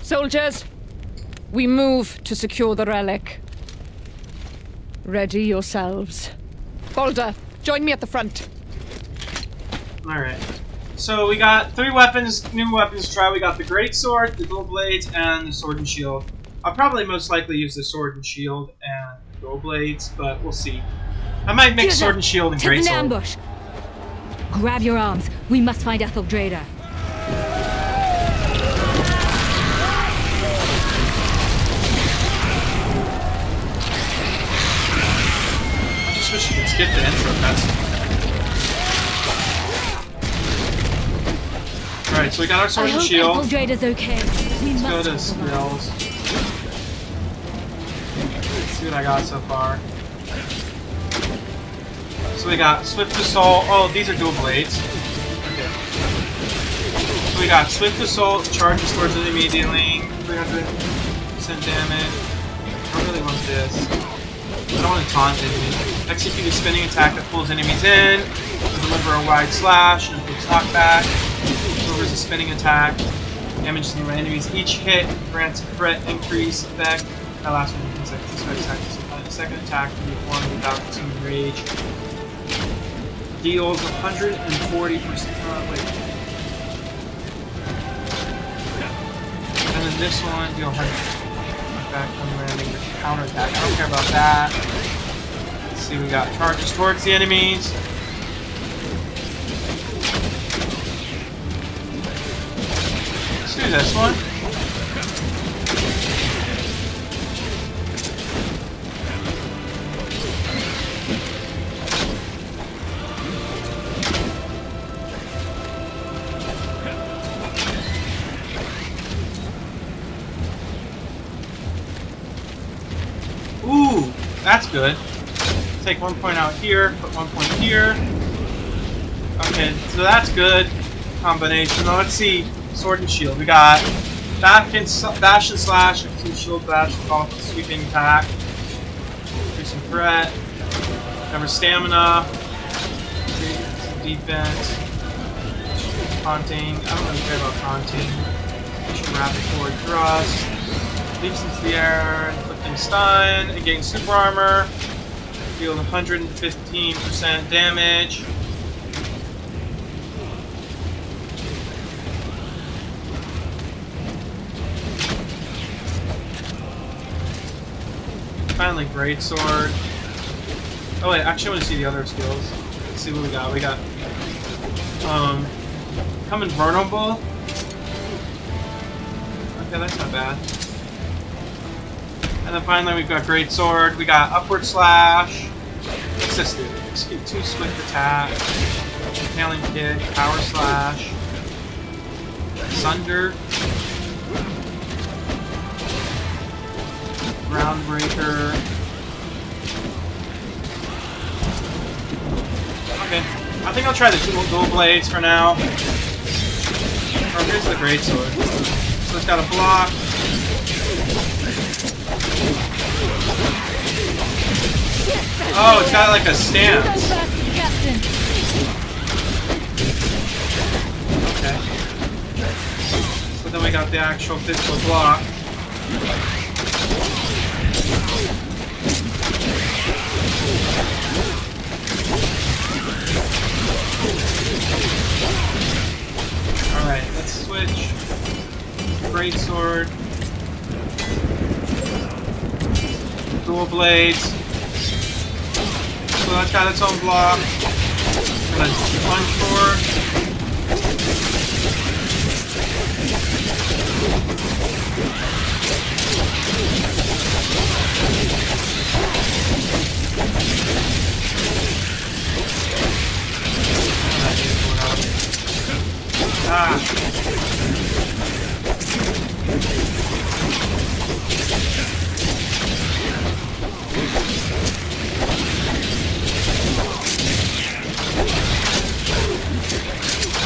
Soldiers, we move to secure the relic. Ready yourselves. Balder, join me at the front. Alright. So we got 3 weapons, new weapons to try. We got the Great Sword, the Dual Blades, and the Sword and Shield. I'll probably most likely use the Sword and Shield and Dual Blades, but we'll see. I might mix Sword and Shield and Great Sword. Ambush. Grab your arms. We must find Etheldrada. I just wish you could skip the intro cuts. Alright, so we got our Sword and Shield. Etheldrada's okay. Let's go to skills. Let's see what I got so far. So we got Swift Assault. Oh, these are dual blades. Okay. So we got Swift Assault, charges towards it immediately, 300% damage. I don't really want this. I don't want to taunt enemies. Execute a spinning attack that pulls enemies in. Deliver a wide slash and puts knockback. Delivers a spinning attack. Damages the enemies each hit. Grants a threat increase effect. That last one you can second attack can be performed without consuming rage. Deals 140%. Wait. And then this one, deal 100 back when landing with counter attack. I don't care about that. Let's see, we got charges towards the enemies. Let's do this one. Ooh, that's good. Take 1 point out here, put 1 point here. Okay, so that's good combination. Now let's see, Sword and Shield. We got Bash and slash, two shield bash, call for sweeping attack. Increasing threat. Cover stamina. Some defense. Taunting. I don't really care about taunting. Rapid forward thrust. Leaps into the air, inflicting stun, and gain super armor. Deal 115% damage. Finally, great sword. Oh wait, actually I want to see the other skills. Let's see what we got. We got become invulnerable. Okay, that's not bad. And then finally we've got great sword. We got upward slash. What's this do? Let's get 2 swift attack. Impaling kick, power slash. Sunder. Groundbreaker. Okay, I think I'll try the dual blades for now. Oh, here's the great sword. So it's got a block. Oh, it's got like a stance. Okay. So then we got the actual physical block. Alright, let's switch. Great sword. Dual blades. So that's got its own block. Got a punch forward. Ah.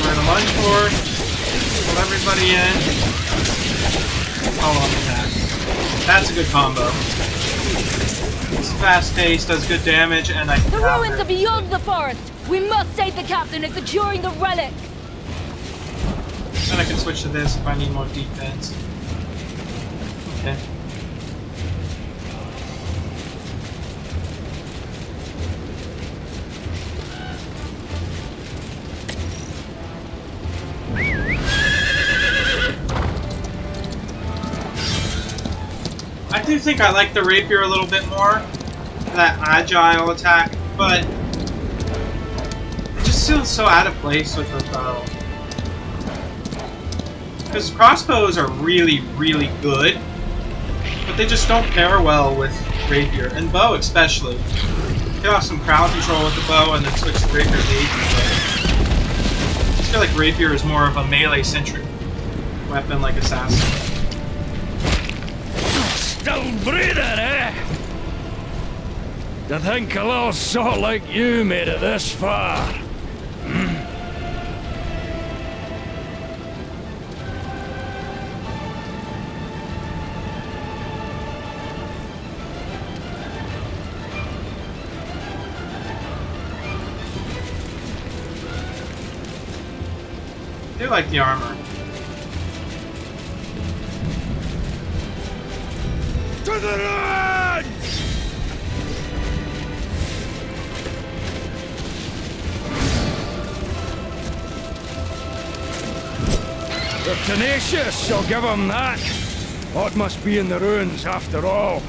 We're gonna lunge forward, pull everybody in. Follow up attack. That's a good combo. It's fast paced, does good damage, and I can The counter. ruins are beyond the forest. We must save the captain and securing the relic. And I can switch to this if I need more defense. Okay. I do think I like the rapier a little bit more. That agile attack, but it just feels so out of place with the bow. Because crossbows are really, really good, but they just don't pair well with rapier, and bow especially. Get off some crowd control with the bow and then switch to rapier to I just feel like rapier is more of a melee-centric weapon like assassin. Still breathing, eh? To think a little sort like you made it this far. I do like the armor. To the run! They're tenacious, I'll give them that. What must be in the ruins after all?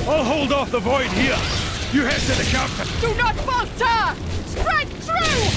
I'll hold off the void here. You head to the captain. Do not falter! Strike true!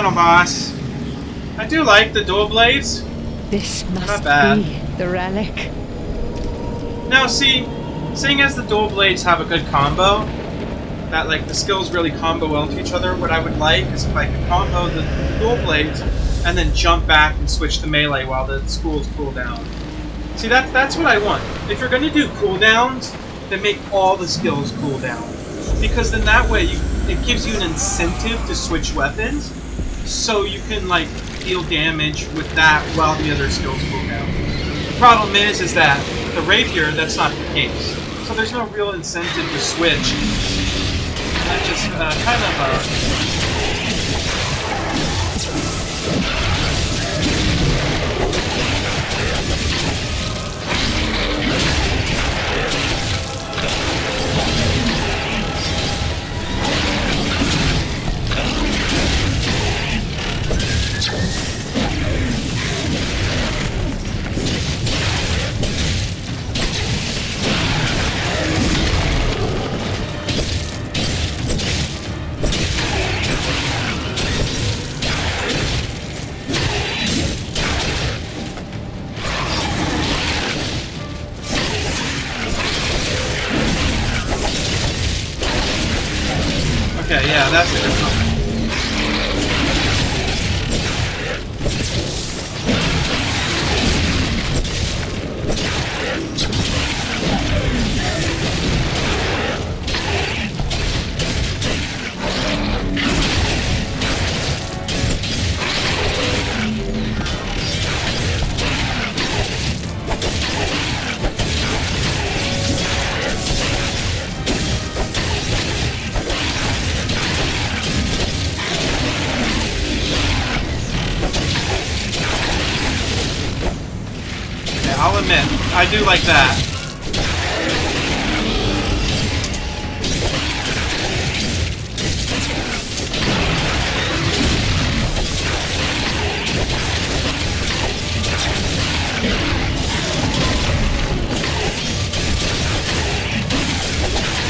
final boss. I do like the dual blades. This Not must bad. be the relic. Now, see, seeing as the dual blades have a good combo, that like the skills really combo well to each other, what I would like is if I could combo the dual blades and then jump back and switch to melee while the schools cool down. See, that's what I want. If you're going to do cooldowns, then make all the skills cool down. Because then that way, it gives you an incentive to switch weapons, so you can like deal damage with that while the other skills cool down. The problem is that with the rapier, that's not the case. So there's no real incentive to switch. That's just kind of okay, yeah, that's a good one. I'll admit, I do like that.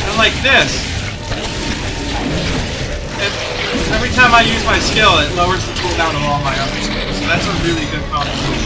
And like this, every time I use my skill, it lowers the cooldown of all my other skills. So that's a really good combination.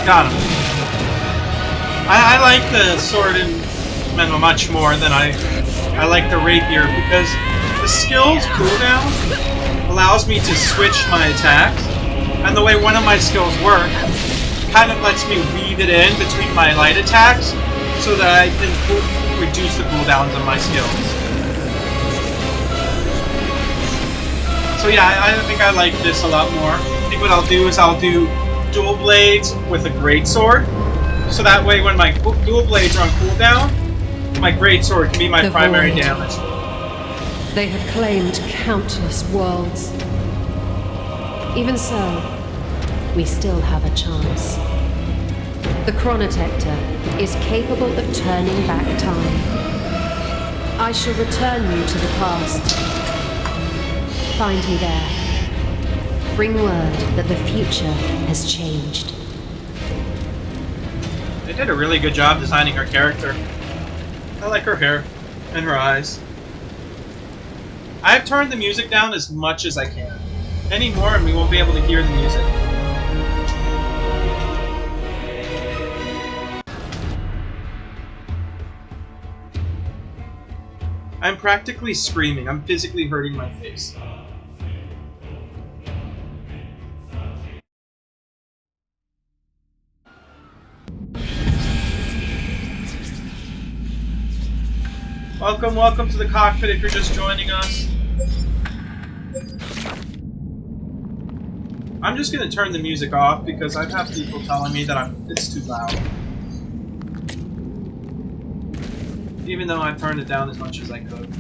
Got him. I like the sword in Menlo much more than I like the rapier because the skills cooldown allows me to switch my attacks, and the way one of my skills work kind of lets me weave it in between my light attacks so that I can reduce the cooldowns of my skills. So yeah, I think I like this a lot more. I think what I'll do is I'll do dual blades with a greatsword, so that way when my dual blades are on cooldown, my greatsword can be my primary damage. They have claimed countless worlds. Even so, we still have a chance. The Chronotector is capable of turning back time. I shall return you to the past. Find me there. Bring word that the future has changed. They did a really good job designing her character. I like her hair and her eyes. I've turned the music down as much as I can. Any more and we won't be able to hear the music. I'm practically screaming. I'm physically hurting my face. Welcome to the cockpit if you're just joining us. I'm just gonna turn the music off because I've had people telling me that it's too loud. Even though I've turned it down as much as I could.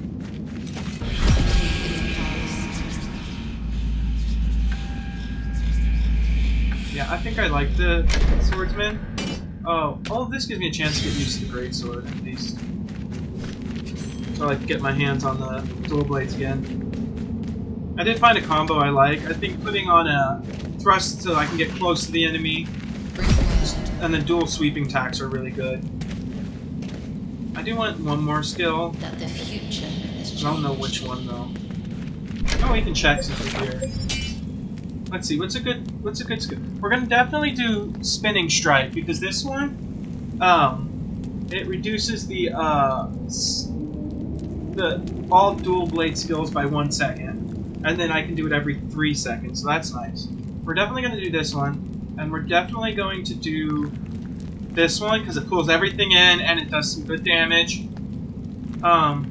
Yeah, I think I like the swordsman. Oh, this gives me a chance to get used to the greatsword at least. So I like to get my hands on the dual blades again. I did find a combo I like. I think putting on a thrust so I can get close to the enemy, and the dual sweeping attacks are really good. I do want one more skill. That the future is I don't know which one though. Oh, we can check since we're here. Let's see, what's a good skill? We're gonna definitely do spinning strike because this one, it reduces the all dual blade skills by 1 second, and then I can do it every 3 seconds. So that's nice. We're definitely gonna do this one, and we're definitely going to do this one because it pulls everything in and it does some good damage. That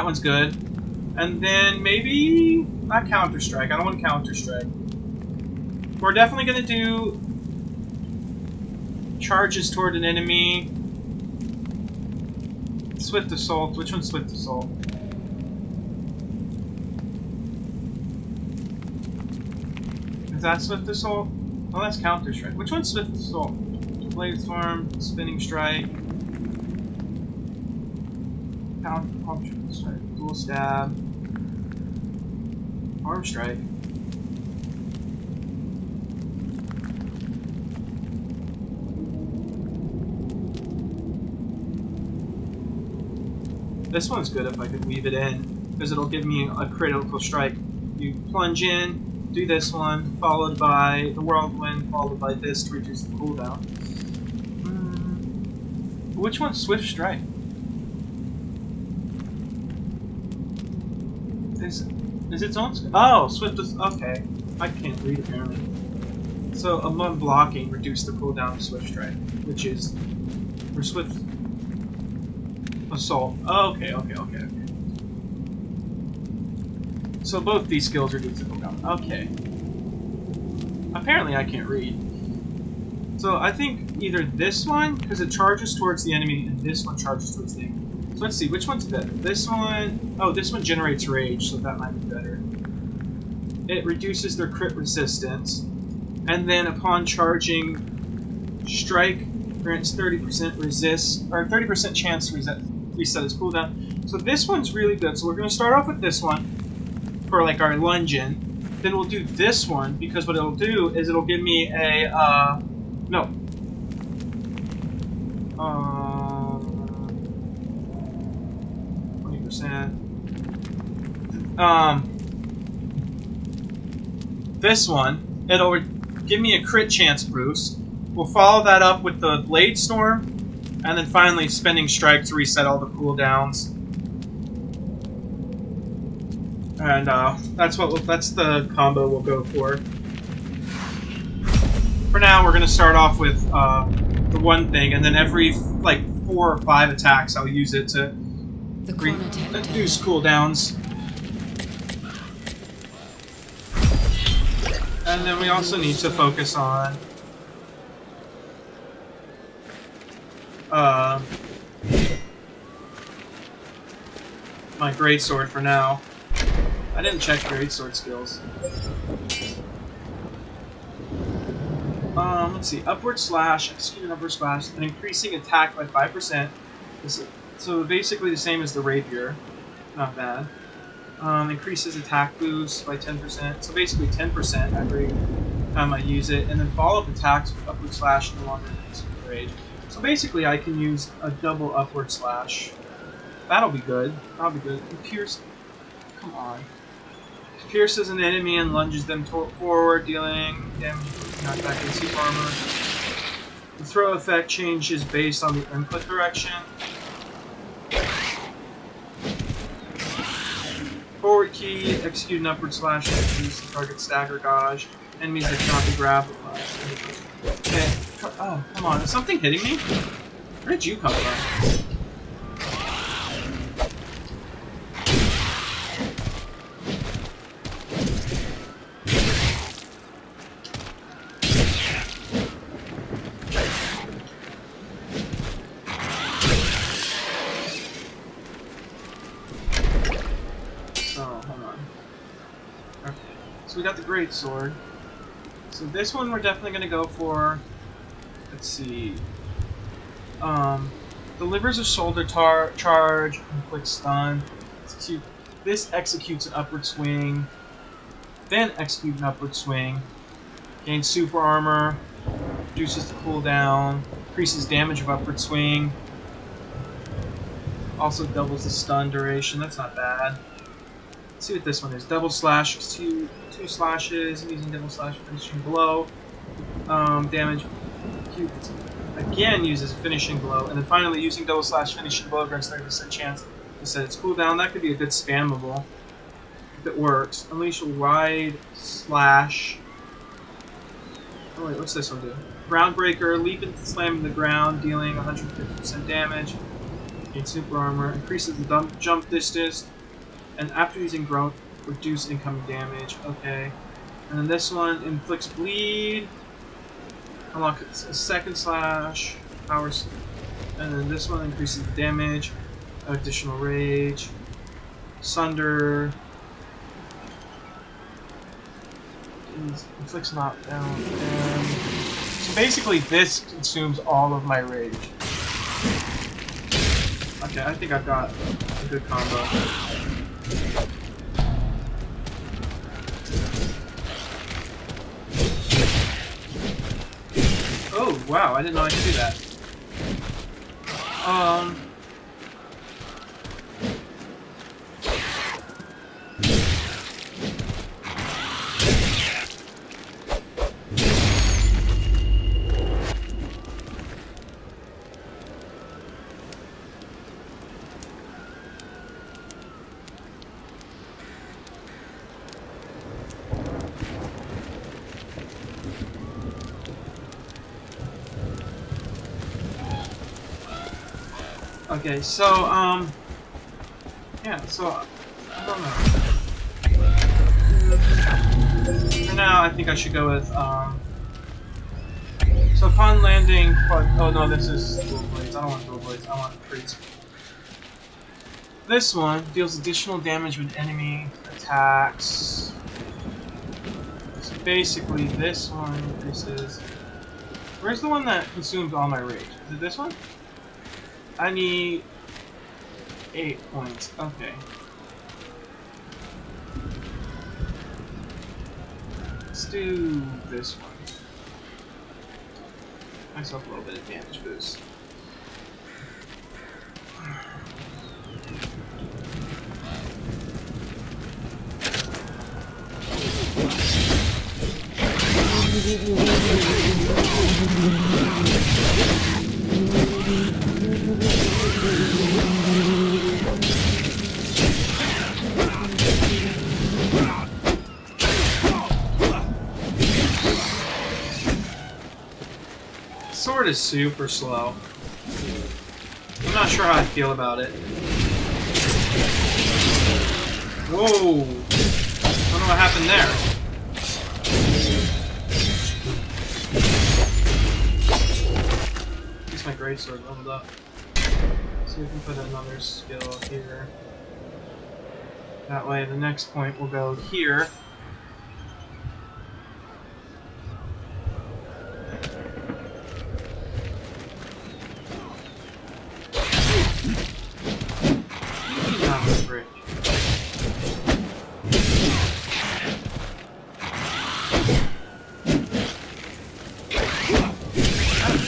one's good. And then maybe not Counter Strike. I don't want Counter Strike. We're definitely gonna do charges toward an enemy. Swift Assault. Which one's Swift Assault? Is that Swift Assault? Oh, that's Counter Strike. Which one's Swift Assault? Blade Storm, Spinning Strike, Counter Strike, Dual Stab, Arm Strike. This one's good if I could weave it in, because it'll give me a critical strike. You plunge in, do this one, followed by the Whirlwind, followed by this to reduce the cooldown. Which one's Swift Strike? Is its own? Oh, Swift is okay. I can't read apparently. So a month blocking reduced the cooldown of Swift Strike, which is for Swift Assault. Oh, okay. So both these skills reduce the cooldown. Okay. Apparently I can't read. So I think either this one, because it charges towards the enemy, and this one charges towards the enemy. So let's see, which one's better? This one... Oh, this one generates rage, so that might be better. It reduces their crit resistance. And then upon charging, strike grants 30% resist, or 30% chance to reset its cooldown. So this one's really good. So we're going to start off with this one for like our lungeon. Then we'll do this one, because what it'll do is it'll give me a... No. 20%. This one, it'll give me a crit chance boost. We'll follow that up with the Blade Storm, and then finally Spinning Strike to reset all the cooldowns. And that's the combo we'll go for. For now, we're going to start off with the one thing, and then every, like, 4 or 5 attacks, I'll use it to reduce cooldowns. And then we also need to focus on my greatsword for now. I didn't check greatsword skills. Let's see. Upward slash, execute an upward slash, and increasing attack by 5%. So basically the same as the rapier. Not bad. Increases attack boost by 10%. So basically 10% every time I use it. And then follow-up attacks with upward slash no longer increases rage. So basically I can use a double upward slash. That'll be good. That'll be good. And pierce. Come on. Pierces an enemy and lunges them forward, dealing damage with knockback and super armor. The throw effect changes based on the input direction. Forward key, execute an upward slash to reduce the target stagger dodge. Enemies that cannot be grabbed. Okay. Oh, come on. Is something hitting me? Where did you come from? We got the great sword. So this one we're definitely going to go for. Let's see. Delivers a shoulder charge and quick stun. This executes an upward swing. Then execute an upward swing. Gains super armor. Reduces the cooldown. Increases damage of upward swing. Also doubles the stun duration. That's not bad. Let's see what this one is. Double slash. Two slashes. Using double slash finishing blow. Damage. Again uses finishing blow. And then finally using double slash finishing blow grants 30% chance to set its cooldown. That could be a good spammable if it works. Unleash a wide slash. Oh wait, what's this one do? Groundbreaker. Leap and slam in the ground, dealing 150% damage. Gain super armor. Increases the jump distance. And after using growth, reduce incoming damage. Okay. And then this one inflicts bleed. Unlock a second slash. Power. And then this one increases the damage. Additional rage. Sunder. Inflicts knockdown. And so basically, this consumes all of my rage. Okay, I think I've got a good combo. Oh, wow, I didn't know I could do that. Okay, so, yeah, so, I don't know. For now, I think I should go with, so upon landing, oh no, this is dual blades. I don't want dual blades, I want treats. This one deals additional damage when enemy attacks. So basically, this one increases. Where's the one that consumes all my rage? Is it this one? I need 8 points. Okay. Let's do this one. Myself a little bit of damage boost. Sword is super slow. I'm not sure how I feel about it. Whoa! I don't know what happened there. At least my greatsword leveled up. So we can put another skill here. That way the next point will go here.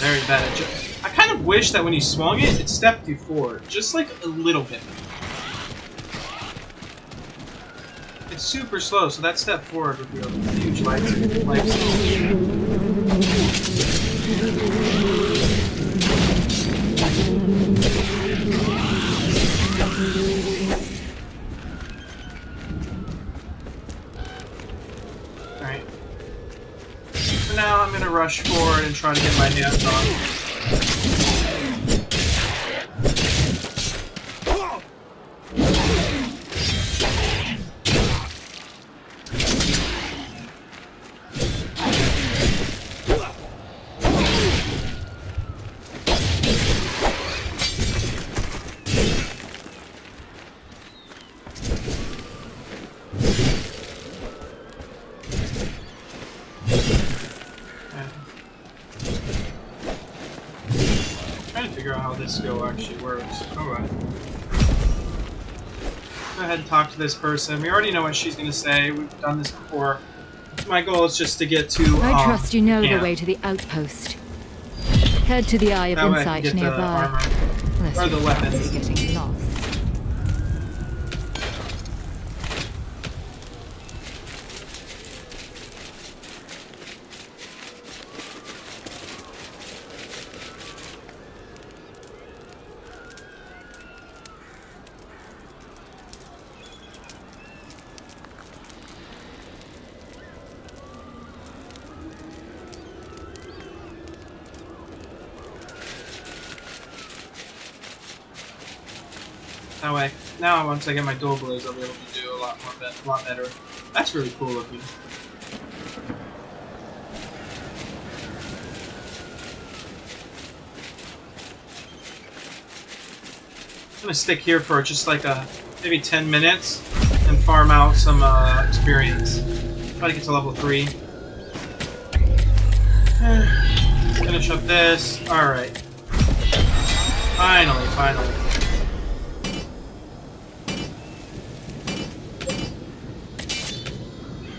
Very bad at I kind of wish that when you swung it, it stepped you forward, just like a little bit. It's super slow, so that step forward would be a huge life Alright. For now, I'm gonna rush forward and try to get my hands on. how this skill actually works. Alright. Go ahead and talk to this person. We already know what she's going to say. We've done this before. My goal is just to get to. I trust you know yeah. the way to the outpost. Head to the Eye of That way I Insight can get the nearby. armor. Unless Or you the fancy weapons. getting lost. That way, now once I get my dual blades, I'll be able to do a lot better. That's really cool looking. I'm gonna stick here for just like maybe 10 minutes and farm out some experience. Try to get to level 3. Finish up this. Alright. Finally.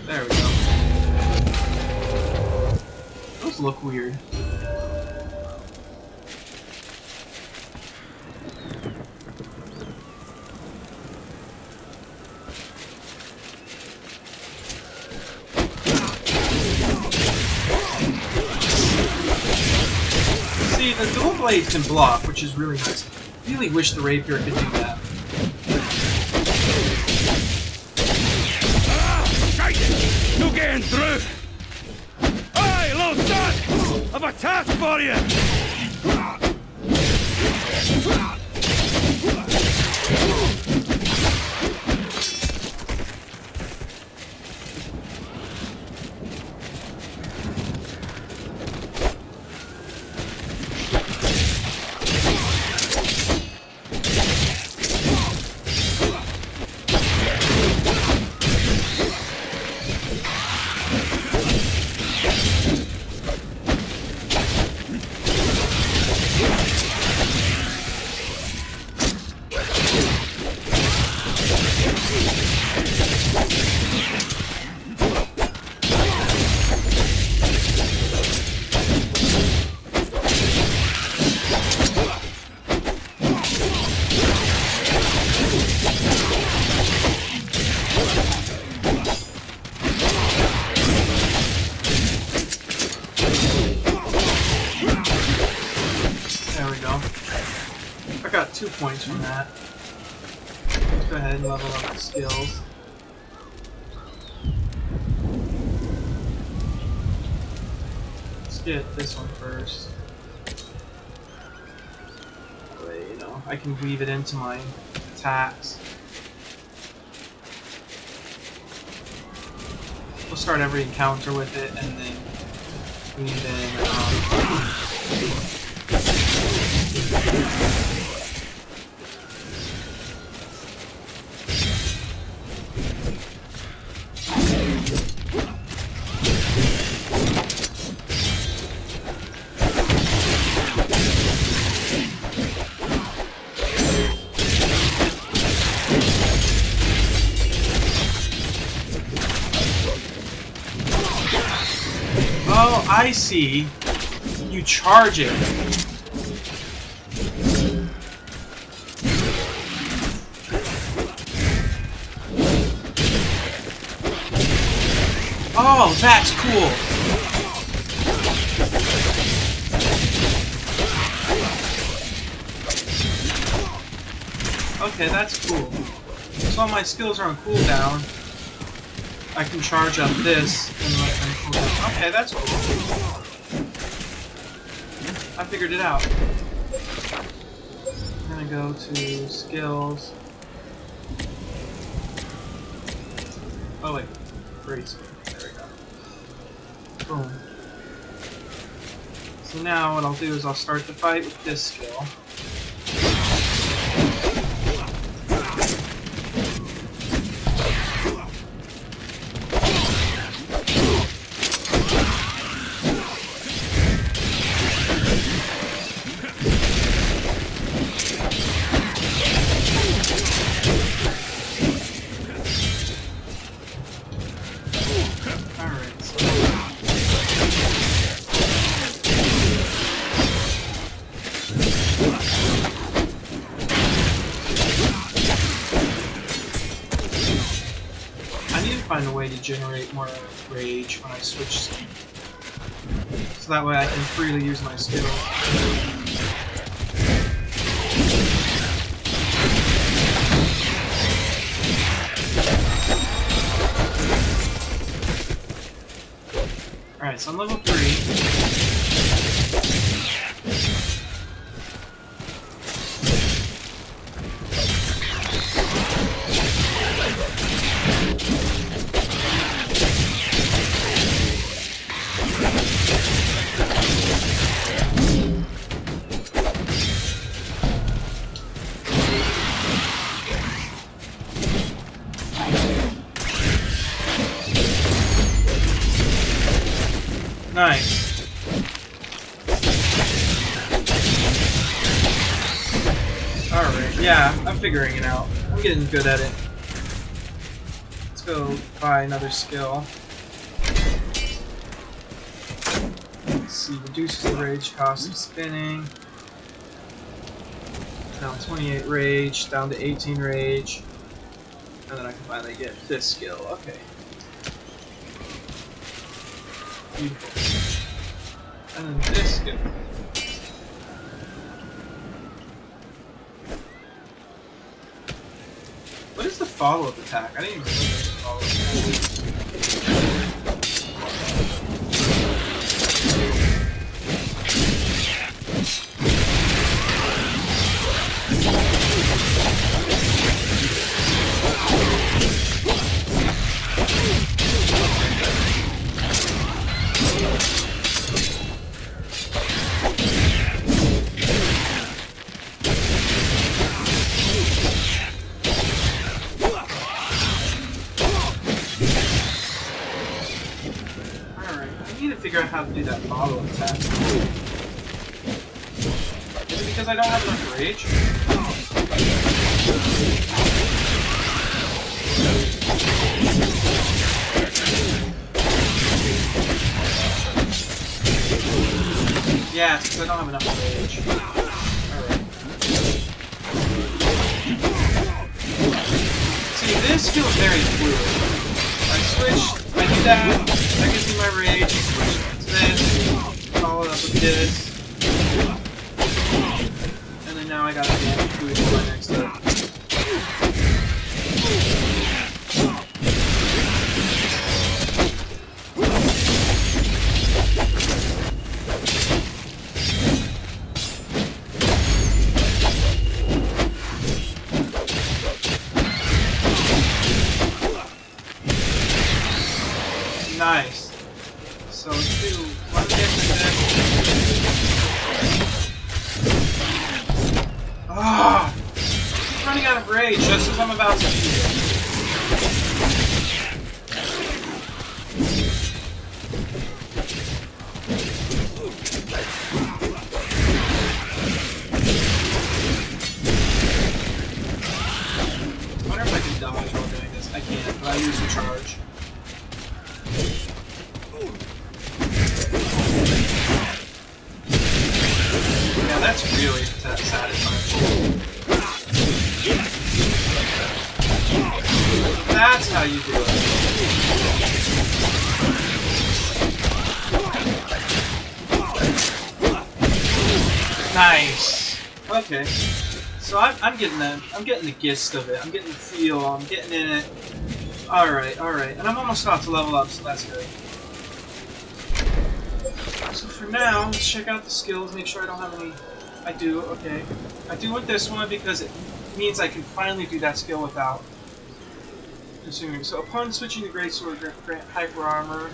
There we go. Those look weird. See, the dual blades can block, which is really nice. I really wish the rapier could do that. No getting through! Aye, little son! I've a task for you! I got 2 points from that. Let's go ahead and level up the skills. Let's get this one first. That way, you know, I can weave it into my attacks. We'll start every encounter with it and then weave in. Oh, I see. You charge it. Oh, that's cool. Okay, that's cool. So all my skills are on cooldown. I can charge up this and let them cool down. Okay, that's cool. I figured it out. I'm gonna go to skills. Oh wait, freeze. There we go. Boom. So now what I'll do is I'll start the fight with this skill. find a way to generate more rage when I switch, so that way I can freely use my skill. Alright, so I'm level 3. Nice. Alright, yeah, I'm figuring it out. I'm getting good at it. Let's go buy another skill. Let's see, reduces the rage cost of spinning. Down 28 rage, down to 18 rage. And then I can finally get this skill. Okay. Beautiful. And then this skill. What is the follow-up attack? I didn't even know there was a follow-up how to do that follow-up attack. Is it because I don't have enough rage? Yeah, it's because I don't have enough rage. Alright. See, this feels very fluid. I switch, I do that gives me my rage. This, follow it up with this, and then now I got a damage boost for my next up. Nice. So let's do one hit with this. Ah! I'm running out of rage just as I'm about to use it. I wonder if I can dodge while doing this. I can't, but I use the charge. That's really satisfying. That's how you do it. Nice. Okay. So I'm getting that. I'm getting the gist of it. I'm getting the feel. I'm getting in it. Alright, alright. And I'm almost about to level up, so that's good. So for now, let's check out the skills, make sure I don't have any... I do, okay. I do want this one because it means I can finally do that skill without consuming. So upon switching to Greatsword, grant hyper armor.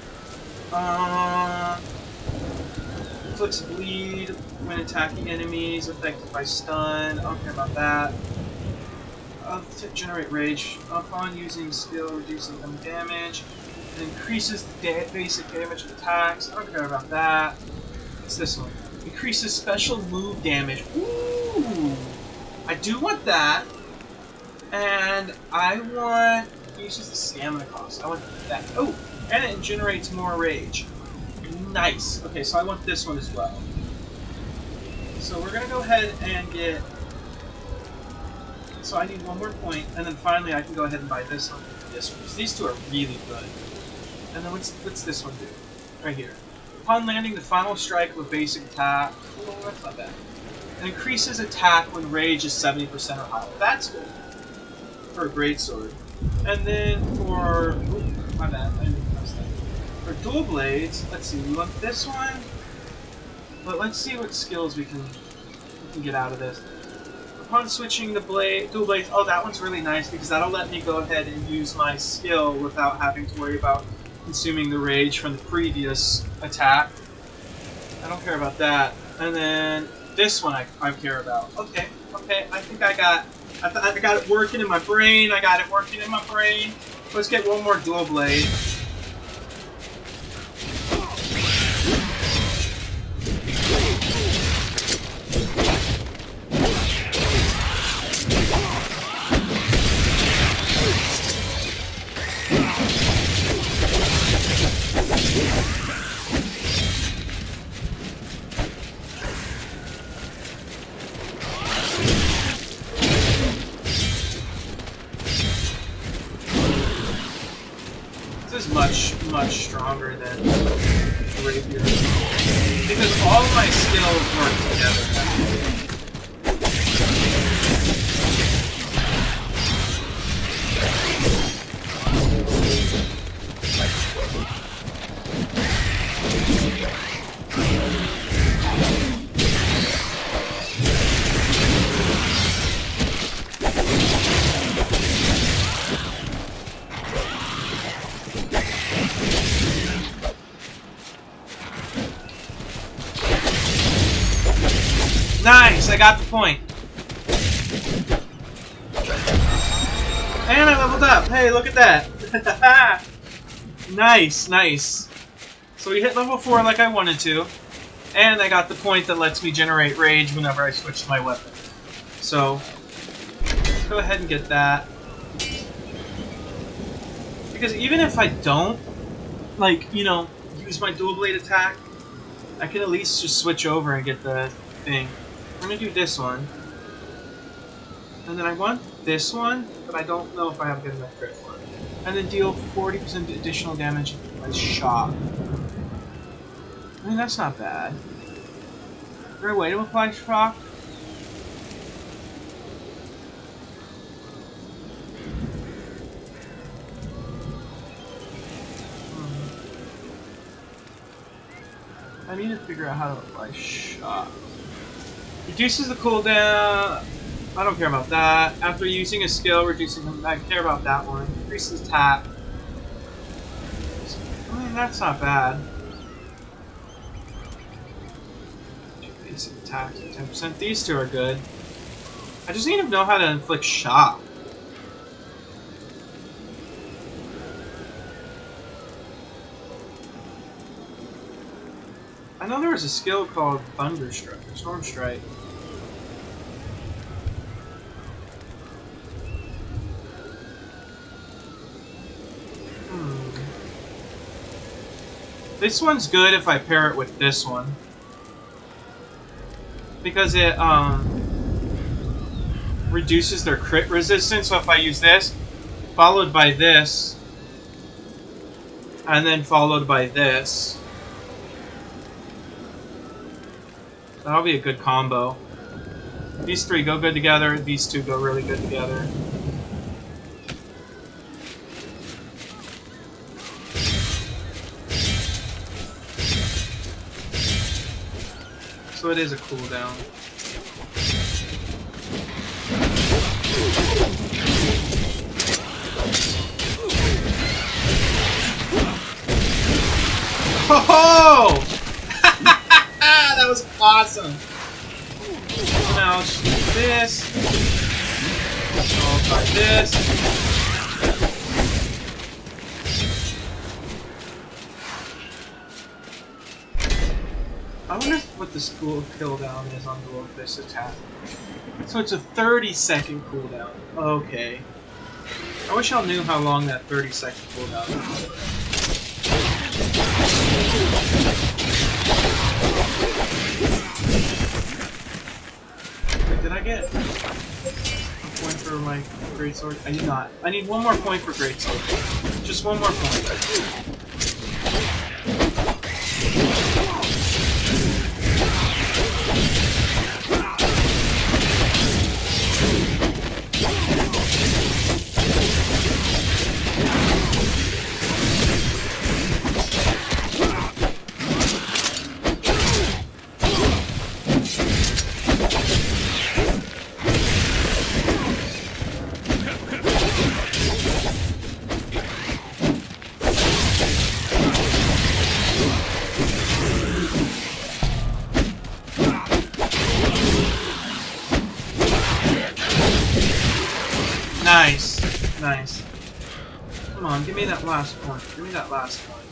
Inflicts bleed when attacking enemies, affected by stun. I don't care about that. Generate rage. Upon using skill, reducing them damage. It increases the basic damage of attacks. I don't care about that. It's this one. Increases special move damage. Ooh! I do want that. And I want... Uses the stamina cost. I want that. Oh! And it generates more rage. Nice. Okay, so I want this one as well. So we're gonna go ahead and get... Let's So I need one more point, and then finally I can go ahead and buy this one and this one. These two are really good. And then what's this one do? Right here. Upon landing the final strike of a basic attack... Oh, that's not bad. It increases attack when rage is 70% or higher. That's good. For a greatsword. And then for... Ooh, my bad. I didn't press that. For dual blades, let's see. We want this one. But let's see what skills we can get out of this. Upon switching the dual blades... Oh, that one's really nice because that'll let me go ahead and use my skill without having to worry about consuming the rage from the previous attack. I don't care about that. And then this one I care about. Okay, I think I got it working in my brain. Let's get one more dual blade. Much stronger than Rapier. Because all of my skills work together. Nice, I got the point. And I leveled up. Hey, look at that. Nice. So we hit level 4 like I wanted to. And I got the point that lets me generate rage whenever I switch to my weapon. So, let's go ahead and get that. Because even if I don't, like, you know, use my dual blade attack, I can at least just switch over and get the thing. I'm gonna do this one. And then I want this one, but I don't know if I have good enough crit for it. And then deal 40% additional damage by shock. I mean, that's not bad. Is there a way to apply shock? I need to figure out how to apply shock. Reduces the cooldown. I don't care about that. After using a skill, reducing them. I care about that one. Increases attack. I mean, that's not bad. Basic attacks at 10%. These two are good. I just need to know how to inflict shock. I know there was a skill called Thunder Strike or Storm Strike. This one's good if I pair it with this one. Because it reduces their crit resistance, so if I use this, followed by this, and then followed by this, that'll be a good combo. These three go good together, these two go really good together. So it is a cooldown. Ho-ho! That was awesome! So now I'll just do this. I'll try this. I wonder what the school cooldown is on this attack. So it's a 30-second cooldown. Okay. I wish I knew how long that 30-second cooldown is. Wait, did I get a point for my greatsword? I did not. I need one more point for greatsword. Just one more point. Nice. Nice. Come on, give me that last point. Give me that last point.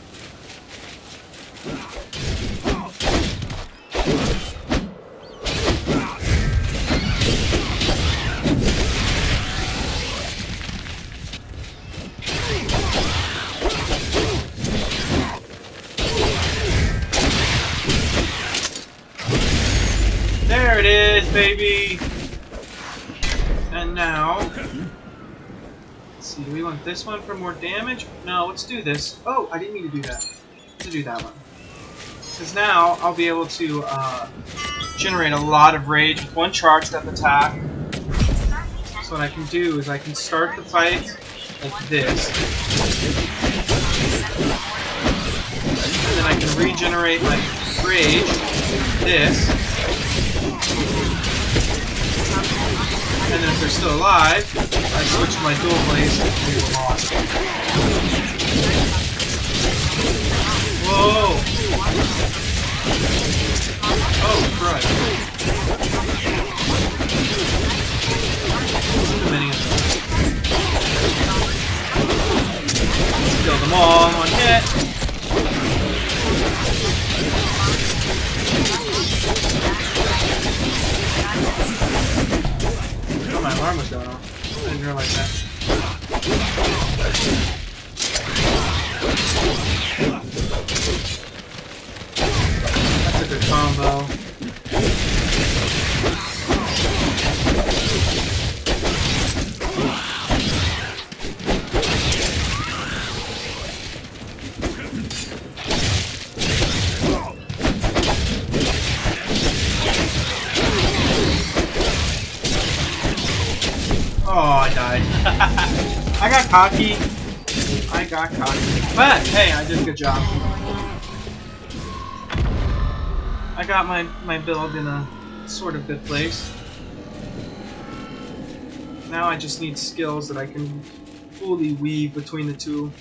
There it is, baby! And now... Let's see, do we want this one for more damage? No, let's do this. Oh, I didn't mean to do that. To do that one. Because now I'll be able to generate a lot of rage with one charged up attack. So what I can do is I can start the fight like this. And then I can regenerate my rage like this. And then if they're still alive, I switch my dual blades to do the loss. Whoa! Oh, Christ. Too many of them. Kill them all in one hit. Oh, my alarm was going off. I didn't realize that. That's a good combo. Oh, I died. I got cocky. But, hey, I did a good job. I got my build in a sort of good place. Now I just need skills that I can fully weave between the two.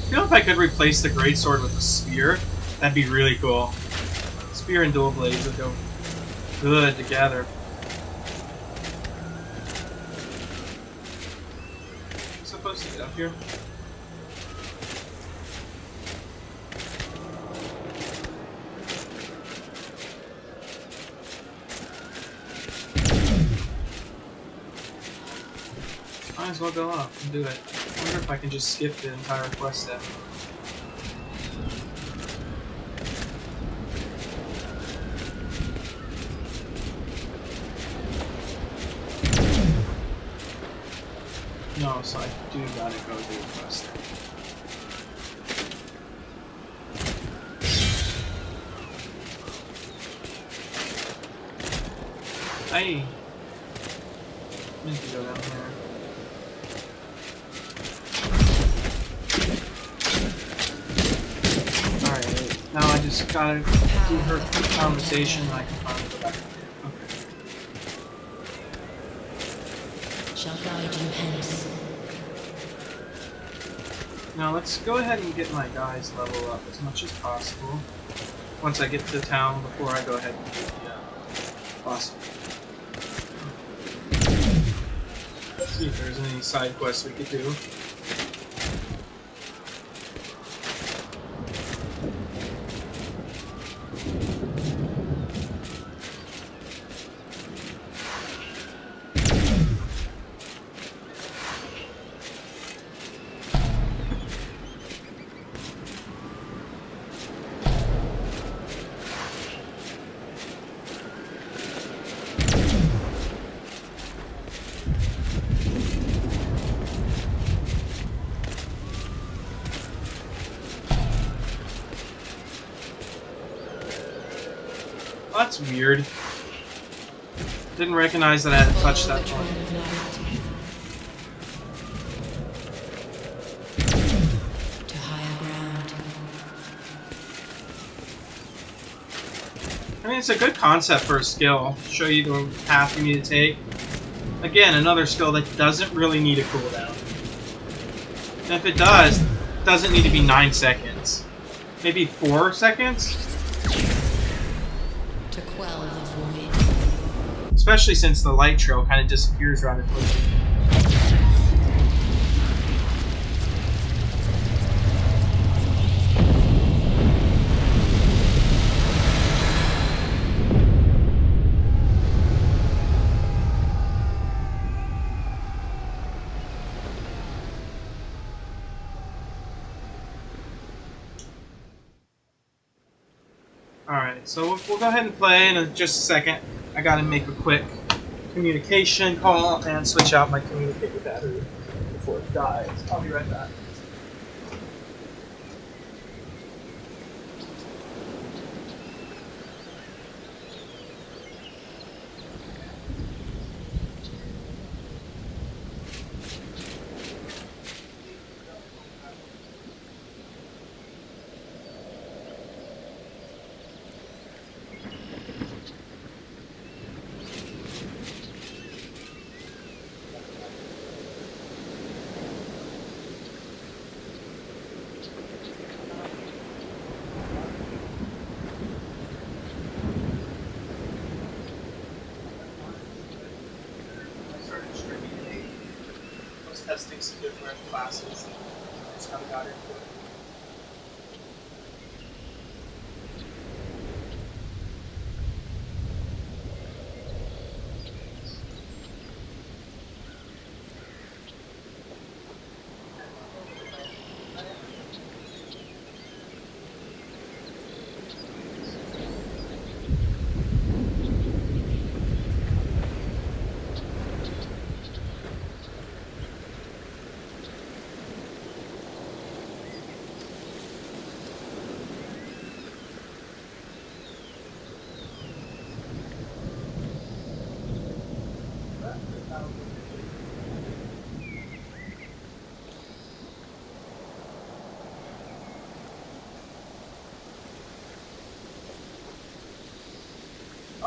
If I could replace the greatsword with a spear, that'd be really cool. Spear and dual blades would go good together. I'm supposed to get up here. Might as well go up and do it. I wonder if I can just skip the entire quest step. No, so I do gotta go do the quest step. I meant to go down here. Now I just gotta do her conversation and I can finally go back up here. Okay. Shall guide you hence. Now let's go ahead and get my guys level up as much as possible. once I get to town before I go ahead and do the boss. Let's see if there's any side quests we could do. Oh, that's weird. Didn't recognize that I had touched that one. To higher ground. I mean, it's a good concept for a skill. Show you the path you need to take. Again, another skill that doesn't really need a cooldown. And if it does, it doesn't need to be 9 seconds. Maybe 4 seconds? To quell the void. Especially since the light trail kind of disappears rather quickly. Alright, so we'll go ahead and play in just a second. I gotta make a quick communication call and switch out my communicator battery before it dies. I'll be right back. Testing some different classes and just kind of got into it.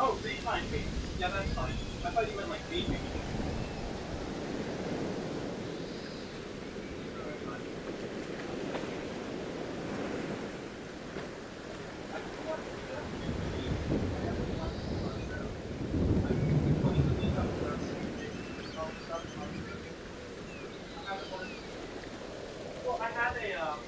Oh, read-line me. Yeah, that's fine. I thought you meant like read me. Well, I had a, oh.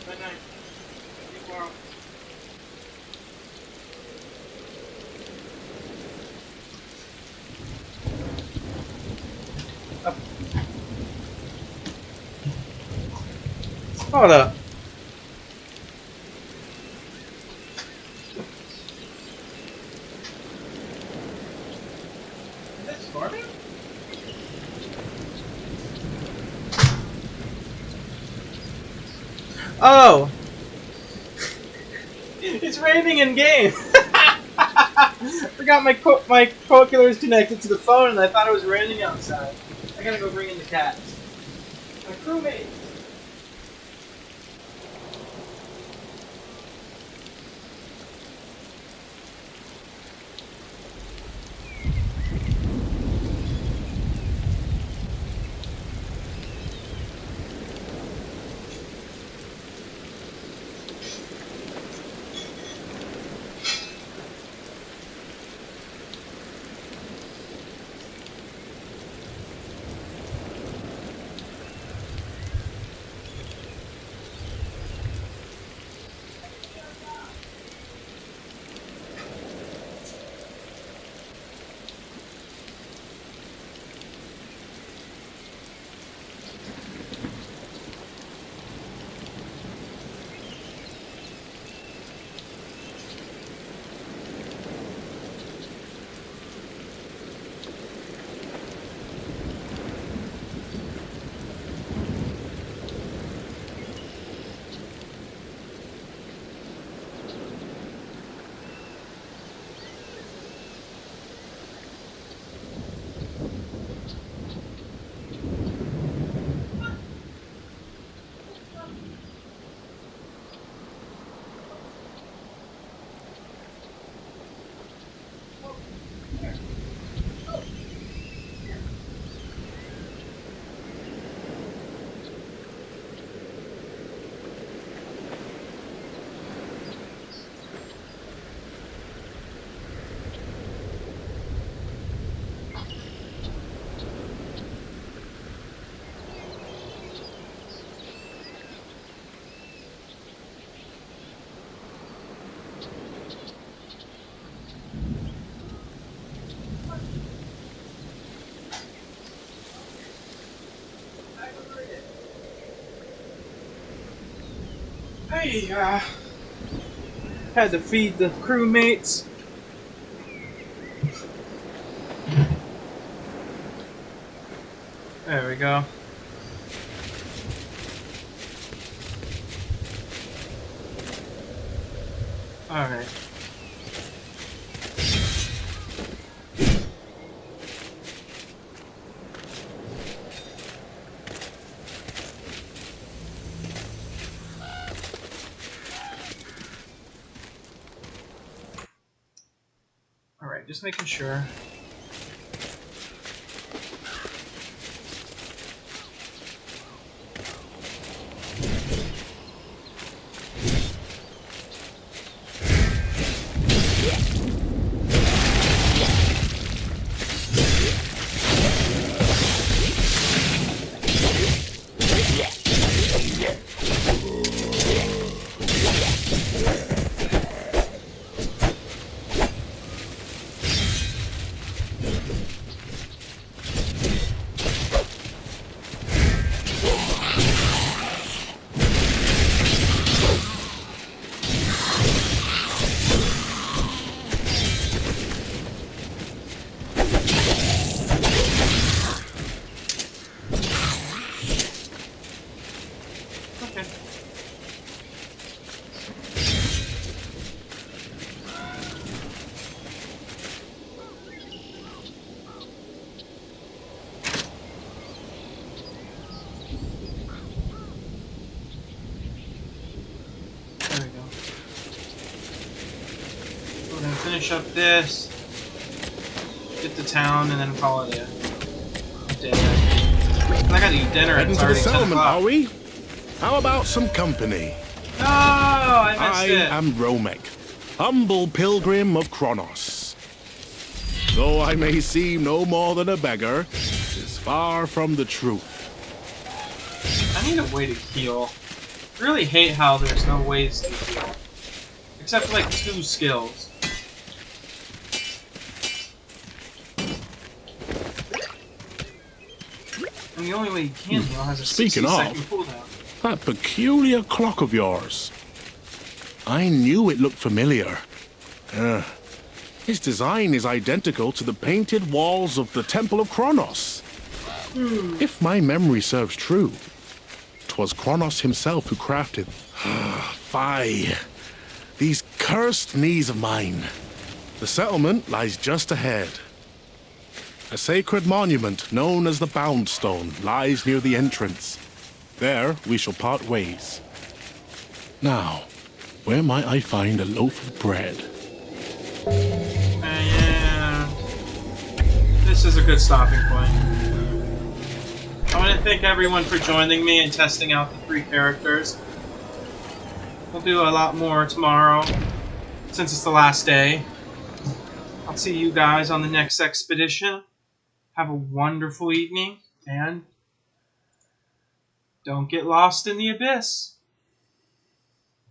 Good night. Keep warm. Hold up. Is that storming? Oh! It's raining in game! Forgot my co-killer is connected to the phone and I thought it was raining outside. I gotta go bring in the cats. My crewmate! Hey, had to feed the crewmates. There we go. Alright. Alright, just making sure. Finish up this, get to town, and then call it a day. I gotta eat dinner. Heading It's to the already 10 settlement, o'clock. are we? How about some company? No, I missed it. am Romek, humble pilgrim of Chronos. Though I may seem no more than a beggar, is far from the truth. I need a way to heal. I really hate how there's no ways to heal. Except for like 2 skills. And the only way you can heal has a Speaking 60-second of, cooldown. that peculiar clock of yours. I knew it looked familiar. Its design is identical to the painted walls of the Temple of Chronos. If my memory serves true, 'twas Chronos himself who crafted Fie. These cursed knees of mine. The settlement lies just ahead. A sacred monument known as the Bound Stone lies near the entrance. There we shall part ways. Now, where might I find a loaf of bread? And this is a good stopping point. I want to thank everyone for joining me and testing out the 3 characters. We'll do a lot more tomorrow, since it's the last day. I'll see you guys on the next expedition. Have a wonderful evening, and don't get lost in the abyss.